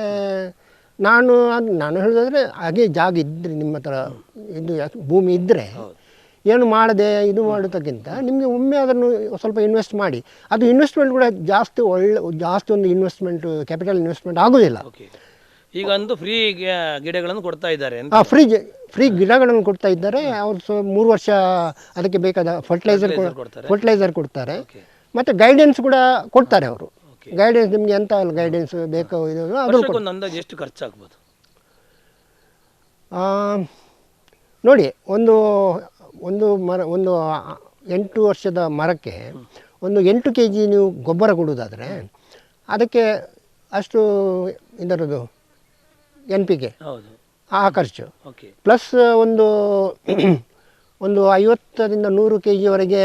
ನಾನು ಹೇಳೋದಾದರೆ ಹಾಗೆ ಜಾಗ ಇದ್ದರೆ ನಿಮ್ಮ ಹತ್ರ ಇದು ಭೂಮಿ ಇದ್ದರೆ ಏನು ಮಾಡದೆ ಇದು ಮಾಡೋದಕ್ಕಿಂತ ನಿಮಗೆ ಒಮ್ಮೆ ಅದನ್ನು ಸ್ವಲ್ಪ ಇನ್ವೆಸ್ಟ್ ಮಾಡಿ. ಅದು ಇನ್ವೆಸ್ಟ್ಮೆಂಟ್ ಕೂಡ ಜಾಸ್ತಿ ಒಂದು ಇನ್ವೆಸ್ಟ್ಮೆಂಟ್ ಕ್ಯಾಪಿಟಲ್ ಇನ್ವೆಸ್ಟ್ಮೆಂಟ್ ಆಗೋದಿಲ್ಲ. ಈಗ ಒಂದು ಫ್ರೀ ಗಿಡಗಳನ್ನು ಕೊಡ್ತಾ ಇದ್ದಾರೆ. ಫ್ರೀ ಗಿಡಗಳನ್ನು ಕೊಡ್ತಾ ಇದ್ದಾರೆ. ಅವರು 3 ವರ್ಷ ಅದಕ್ಕೆ ಬೇಕಾದ ಫರ್ಟಿಲೈಸರ್ ಕೊಡ್ತಾರೆ ಮತ್ತು ಗೈಡೆನ್ಸ್ ಕೂಡ ಕೊಡ್ತಾರೆ. ಅವರು ಗೈಡೆನ್ಸ್ ನಿಮಗೆ ಎಂತ ಗೈಡೆನ್ಸ್ ಬೇಕೋ ಇದು ಅದನ್ನು ಅಂದಾಜು ಎಷ್ಟು ಖರ್ಚಾಗ್ಬೋದು ನೋಡಿ. ಒಂದು 8 ವರ್ಷದ ಮರಕ್ಕೆ ಒಂದು 8 kg ನೀವು ಗೊಬ್ಬರ ಕೊಡುವುದಾದರೆ ಅದಕ್ಕೆ ಅಷ್ಟು ಇದರದ್ದು NPK ಆ ಖರ್ಚು ಪ್ಲಸ್ ಒಂದು 50ರಿಂದ 100 kgವರೆಗೆ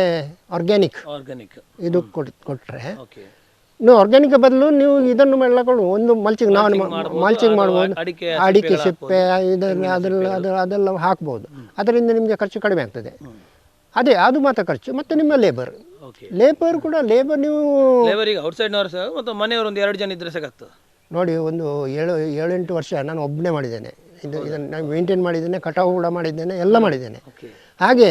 ಆರ್ಗ್ಯಾನಿಕ್ ಇದು ಕೊಟ್ಟರೆ ನೀವು ಆರ್ಗ್ಯಾನಿಕ್ ಬದಲು ನೀವು ಇದನ್ನು ಮಾಡ್ಕೊಂಡು ಒಂದು ಮಲ್ಚಿಂಗ್ ಮಾಡ್ಬೋದು. ಅಡಿಕೆ ಸಿಪ್ಪೆ ಅದೆಲ್ಲ ಹಾಕ್ಬೋದು. ಅದರಿಂದ ನಿಮಗೆ ಖರ್ಚು ಕಡಿಮೆ ಆಗ್ತದೆ. ಅದು ಮಾತ್ರ ಖರ್ಚು. ಮತ್ತು ನಿಮ್ಮ ಲೇಬರ್ ಕೂಡ ನೀವು ಔಟ್ಸೈಡ್ನವರು ಸಹ ಮತ್ತು ಮನೆಯವರು ಒಂದು 2 ಜನ ಇದ್ದರೆ ಸಾಕಾಗ್ತದೆ. ನೋಡಿ, ಒಂದು 7-8 ವರ್ಷ ನಾನು ಒಬ್ಬನೇ ಮಾಡಿದ್ದೇನೆ. ಇದನ್ನು ಮೇಂಟೈನ್ ಮಾಡಿದ್ದೇನೆ, ಕಟಾವು ಕೂಡ ಮಾಡಿದ್ದೇನೆ, ಎಲ್ಲ ಮಾಡಿದ್ದೇನೆ. ಹಾಗೆ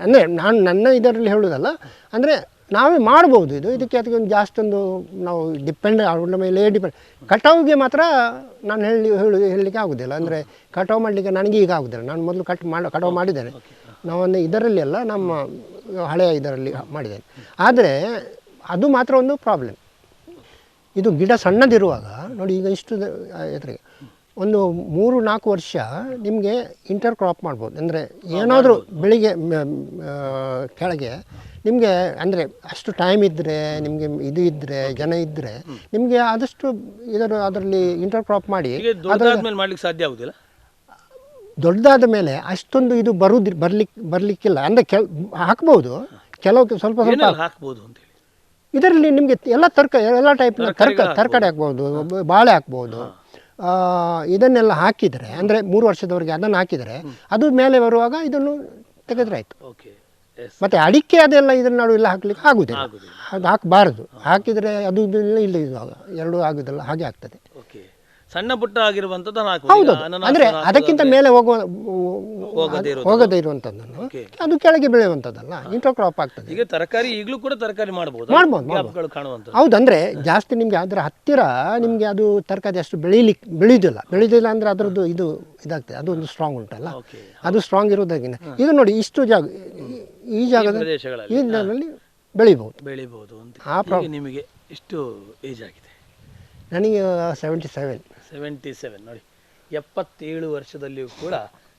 ಅಂದರೆ ನಾನು ನನ್ನ ಇದರಲ್ಲಿ ಹೇಳೋದಲ್ಲ, ಅಂದರೆ ನಾವೇ ಮಾಡ್ಬೋದು. ಇದಕ್ಕೆ ಅದಕ್ಕೆ ಒಂದು ಜಾಸ್ತಿ ನಾವು ಡಿಪೆಂಡ್ ಅವ್ರ ಮೇಲೆ ಡಿಪೆಂಡ್. ಕಟಾವಿಗೆ ಮಾತ್ರ ನಾನು ಹೇಳಲಿಕ್ಕೆ ಆಗೋದಿಲ್ಲ. ಅಂದರೆ ಕಟಾವು ಮಾಡಲಿಕ್ಕೆ ನನಗೆ ಈಗ ಆಗೋದಿಲ್ಲ. ನಾನು ಮೊದಲು ಕಟಾವು ಮಾಡಿದ್ದೇನೆ. ನಾವೊಂದು ಇದರಲ್ಲಿ ಅಲ್ಲ, ನಮ್ಮ ಹಳೆಯ ಇದರಲ್ಲಿ ಮಾಡಿದ್ದೇನೆ. ಆದರೆ ಅದು ಮಾತ್ರ ಒಂದು ಪ್ರಾಬ್ಲಮ್. ಇದು ಗಿಡ ಸಣ್ಣದಿರುವಾಗ ನೋಡಿ, ಈಗ ಇಷ್ಟು ಎದುರಿಗೆ ಒಂದು 3-4 ವರ್ಷ ನಿಮಗೆ ಇಂಟರ್ ಕ್ರಾಪ್ ಮಾಡ್ಬೋದು. ಅಂದರೆ ಏನಾದರೂ ಬೆಳಿಗ್ಗೆ ಕೆಳಗೆ ನಿಮಗೆ ಅಂದರೆ ಅಷ್ಟು ಟೈಮ್ ಇದ್ದರೆ, ನಿಮಗೆ ಇದು ಇದ್ದರೆ, ಜನ ಇದ್ದರೆ ನಿಮಗೆ ಆದಷ್ಟು ಅದರಲ್ಲಿ ಇಂಟರ್ ಕ್ರಾಪ್ ಮಾಡಿ ಮಾಡಲಿಕ್ಕೆ ಸಾಧ್ಯ ಆಗುದಿಲ್ಲ. ದೊಡ್ಡದಾದ ಮೇಲೆ ಅಷ್ಟೊಂದು ಇದು ಬರಲಿಕ್ಕಿಲ್ಲ. ಅಂದರೆ ಹಾಕ್ಬೋದು, ಕೆಲವು ಸ್ವಲ್ಪ ಹಾಕ್ಬೋದು ಅಂತೇಳಿ. ಇದರಲ್ಲಿ ನಿಮಗೆ ಎಲ್ಲ ಟೈಪ್ನ ತರಕಾರಿ ಹಾಕ್ಬೋದು, ಬಾಳೆ ಹಾಕ್ಬೋದು. ಇದನ್ನೆಲ್ಲ ಹಾಕಿದರೆ ಅಂದರೆ 3 ವರ್ಷದವರೆಗೆ ಅದನ್ನು ಹಾಕಿದರೆ ಅದು ಮೇಲೆ ಬರುವಾಗ ಇದನ್ನು ತೆಗೆದ್ರೆ ಆಯಿತು. ಮತ್ತು ಅಡಿಕೆ ಅದೆಲ್ಲ ಇದನ್ನು ನಡುವೆಲ್ಲ ಹಾಕ್ಲಿಕ್ಕೆ ಆಗುದಿಲ್ಲ. ಅದು ಹಾಕಬಾರದು. ಹಾಕಿದರೆ ಅದು ಇಲ್ಲ ಇವಾಗ ಎರಡೂ ಆಗುದಿಲ್ಲ, ಹಾಗೆ ಆಗ್ತದೆ. ಸಣ್ಣ ಪುಟ್ಟ ಆಗಿರುವಂಥದ್ದು ಹೌದು. ಅಂದರೆ ಅದಕ್ಕಿಂತ ಮೇಲೆ ಹೋಗದೇ ಇರುವಂಥದ್ದನ್ನು ಅದು ಕೆಳಗೆ ಬೆಳೆಯುವಂಥದ್ದಲ್ಲ, ಇಂಟರ್ ಕ್ರಾಪ್ ಆಗ್ತದೆ. ಈಗ ತರಕಾರಿ ಈಗಲೂ ಕೂಡ ತರಕಾರಿ ಮಾಡ್ಬೋದು. ಹೌದು. ಅಂದರೆ ಜಾಸ್ತಿ ನಿಮಗೆ ಅದರ ಹತ್ತಿರ ನಿಮಗೆ ಅದು ತರಕಾರಿ ಅಷ್ಟು ಬೆಳೆಯುವುದಿಲ್ಲ ಅಂದರೆ ಅದರದ್ದು ಇದಾಗ್ತದೆ. ಅದು ಒಂದು ಸ್ಟ್ರಾಂಗ್ ಉಂಟಲ್ಲ, ಅದು ಸ್ಟ್ರಾಂಗ್ ಇರೋದಾಗಿನ ಇದು ನೋಡಿ, ಇಷ್ಟು ಜಾಗ ಈ ಜಾಗದಲ್ಲಿ ಬೆಳಿಬಹುದು ಅಂತ. ನಿಮಗೆ ಎಷ್ಟು ಏಜ್ ಆಗಿದೆ? ನನಗೆ 77 ನೋಡಿ, 77 ವರ್ಷದಲ್ಲಿಯೂ ಕೂಡ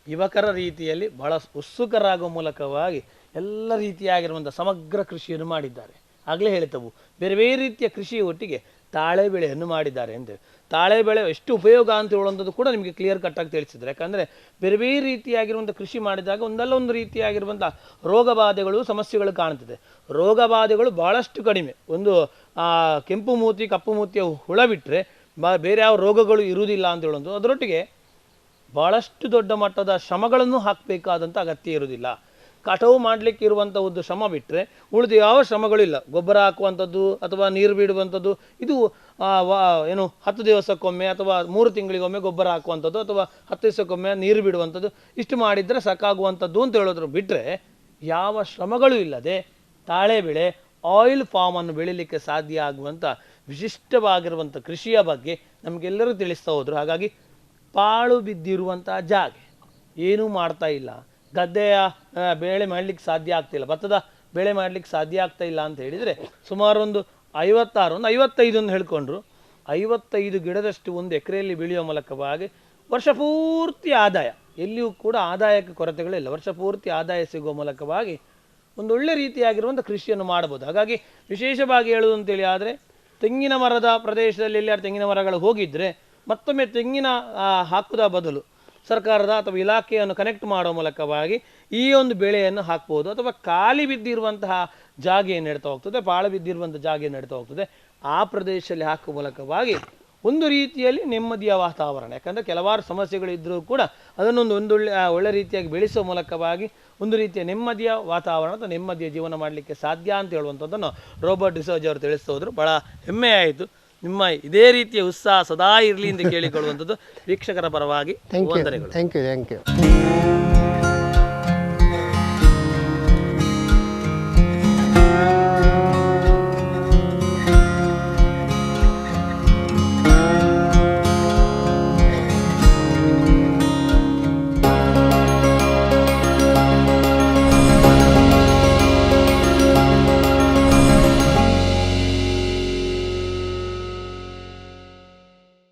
ಯುವಕರ ರೀತಿಯಲ್ಲಿ ಬಹಳ ಉತ್ಸುಕರಾಗುವ ಮೂಲಕವಾಗಿ ಎಲ್ಲ ರೀತಿಯಾಗಿರುವಂಥ ಸಮಗ್ರ ಕೃಷಿಯನ್ನು ಮಾಡಿದ್ದಾರೆ. ಆಗಲೇ ಹೇಳ್ತವು, ಬೇರೆ ಬೇರೆ ರೀತಿಯ ಕೃಷಿಯ ಒಟ್ಟಿಗೆ ತಾಳೆ ಬೆಳೆಯನ್ನು ಮಾಡಿದ್ದಾರೆ ಅಂತೇಳಿ. ತಾಳೆ ಬೆಳೆ ಎಷ್ಟು ಉಪಯೋಗ ಅಂತ ಹೇಳುವಂಥದ್ದು ಕೂಡ ನಿಮಗೆ ಕ್ಲಿಯರ್ ಕಟ್ಟಾಗಿ ತಿಳಿಸಿದ್ರು. ಯಾಕಂದರೆ ಬೇರೆ ಬೇರೆ ರೀತಿಯಾಗಿರುವಂಥ ಕೃಷಿ ಮಾಡಿದಾಗ ಒಂದಲ್ಲ ಒಂದು ರೀತಿಯಾಗಿರುವಂಥ ರೋಗ ಬಾಧೆಗಳು ಸಮಸ್ಯೆಗಳು ಕಾಣ್ತದೆ. ರೋಗ ಬಾಧೆಗಳು ಭಾಳಷ್ಟು ಕಡಿಮೆ. ಒಂದು ಕೆಂಪು ಮೂತಿ ಕಪ್ಪು ಮೂತಿಯ ಹುಳ ಬಿಟ್ಟರೆ ಬೇರೆ ಯಾವ ರೋಗಗಳು ಇರುವುದಿಲ್ಲ ಅಂತ ಹೇಳೋದು. ಅದರೊಟ್ಟಿಗೆ ಭಾಳಷ್ಟು ದೊಡ್ಡ ಮಟ್ಟದ ಶ್ರಮಗಳನ್ನು ಹಾಕಬೇಕಾದಂಥ ಅಗತ್ಯ ಇರುವುದಿಲ್ಲ. ಕಟಾವು ಮಾಡಲಿಕ್ಕೆ ಇರುವಂಥ ಒಂದು ಶ್ರಮ ಬಿಟ್ಟರೆ ಉಳಿದು ಯಾವ ಶ್ರಮಗಳು ಇಲ್ಲ. ಗೊಬ್ಬರ ಹಾಕುವಂಥದ್ದು ಅಥವಾ ನೀರು ಬಿಡುವಂಥದ್ದು, ಇದು 10 ದಿವಸಕ್ಕೊಮ್ಮೆ ಅಥವಾ 3 ತಿಂಗಳಿಗೊಮ್ಮೆ ಗೊಬ್ಬರ ಹಾಕುವಂಥದ್ದು ಅಥವಾ 10 ದಿವಸಕ್ಕೊಮ್ಮೆ ನೀರು ಬಿಡುವಂಥದ್ದು, ಇಷ್ಟು ಮಾಡಿದರೆ ಸಾಕಾಗುವಂಥದ್ದು ಅಂತ ಹೇಳೋದ್ರ ಬಿಟ್ಟರೆ ಯಾವ ಶ್ರಮಗಳು ಇಲ್ಲದೆ ತಾಳೆ ಬೆಳೆ ಆಯಿಲ್ ಫಾರ್ಮನ್ನು ಬೆಳೀಲಿಕ್ಕೆ ಸಾಧ್ಯ ಆಗುವಂಥ ವಿಶಿಷ್ಟವಾಗಿರುವಂಥ ಕೃಷಿಯ ಬಗ್ಗೆ ನಮಗೆಲ್ಲರೂ ತಿಳಿಸ್ತಾ ಹೋದರು. ಹಾಗಾಗಿ ಪಾಳು ಬಿದ್ದಿರುವಂಥ ಜಾಗ, ಏನೂ ಮಾಡ್ತಾ ಇಲ್ಲ, ಗದ್ದೆಯ ಬೆಳೆ ಮಾಡಲಿಕ್ಕೆ ಸಾಧ್ಯ ಆಗ್ತಿಲ್ಲ, ಭತ್ತದ ಬೆಳೆ ಮಾಡಲಿಕ್ಕೆ ಸಾಧ್ಯ ಆಗ್ತಾ ಇಲ್ಲ ಅಂತ ಹೇಳಿದರೆ ಸುಮಾರು ಒಂದು 55 ಅಂತ ಹೇಳ್ಕೊಂಡ್ರು. 55 ಗಿಡದಷ್ಟು ಒಂದು ಎಕರೆಯಲ್ಲಿ ಬೆಳೆಯುವ ಮೂಲಕವಾಗಿ ವರ್ಷ ಪೂರ್ತಿ ಆದಾಯ, ಎಲ್ಲಿಯೂ ಕೂಡ ಆದಾಯಕ್ಕೆ ಕೊರತೆಗಳಿಲ್ಲ, ವರ್ಷ ಪೂರ್ತಿ ಆದಾಯ ಸಿಗುವ ಮೂಲಕವಾಗಿ ಒಂದು ಒಳ್ಳೆ ರೀತಿಯಾಗಿರುವಂಥ ಕೃಷಿಯನ್ನು ಮಾಡ್ಬೋದು. ಹಾಗಾಗಿ ವಿಶೇಷವಾಗಿ ಹೇಳುವುದು ಅಂತೇಳಿ ಆದರೆ, ತೆಂಗಿನ ಮರದ ಪ್ರದೇಶದಲ್ಲಿ ಎಲ್ಲಾರು ತೆಂಗಿನ ಮರಗಳು ಹೋಗಿದ್ದರೆ ಮತ್ತೊಮ್ಮೆ ತೆಂಗಿನ ಹಾಕುವುದ ಬದಲು ಸರ್ಕಾರದ ಅಥವಾ ಇಲಾಖೆಯನ್ನು ಕನೆಕ್ಟ್ ಮಾಡುವ ಮೂಲಕವಾಗಿ ಈ ಒಂದು ಬೆಳೆಯನ್ನು ಹಾಕ್ಬೋದು. ಅಥವಾ ಖಾಲಿ ಬಿದ್ದಿರುವಂತಹ ಜಾಗ ಏನು ನಡ್ತಾ ಹೋಗ್ತದೆ, ಪಾಳು ಬಿದ್ದಿರುವಂಥ ಜಾಗ ಏನು ನಡ್ತಾ ಹೋಗ್ತದೆ, ಆ ಪ್ರದೇಶದಲ್ಲಿ ಹಾಕುವ ಮೂಲಕವಾಗಿ ಒಂದು ರೀತಿಯಲ್ಲಿ ನೆಮ್ಮದಿಯ ವಾತಾವರಣ. ಯಾಕಂದರೆ ಕೆಲವಾರು ಸಮಸ್ಯೆಗಳಿದ್ದರೂ ಕೂಡ ಅದನ್ನೊಂದು ಒಳ್ಳೆ ರೀತಿಯಾಗಿ ಬೆಳೆಸುವ ಮೂಲಕವಾಗಿ ಒಂದು ರೀತಿಯ ನೆಮ್ಮದಿಯ ವಾತಾವರಣ ಅಥವಾ ನೆಮ್ಮದಿಯ ಜೀವನ ಮಾಡಲಿಕ್ಕೆ ಸಾಧ್ಯ ಅಂತ ಹೇಳುವಂಥದ್ದನ್ನು ರಾಬರ್ಟ್ ಡಿಸೋಜ ಅವರು ತಿಳಿಸ್ತಾ ಹೋದರು. ಭಾಳ ಹೆಮ್ಮೆ ಆಯಿತು. ನಿಮ್ಮ ಇದೇ ರೀತಿಯ ಉತ್ಸಾಹ ಸದಾ ಇರಲಿ ಎಂದು ಕೇಳಿಕೊಳ್ಳುವಂಥದ್ದು ವೀಕ್ಷಕರ ಪರವಾಗಿ ವಂದನೆಗಳು. Thank you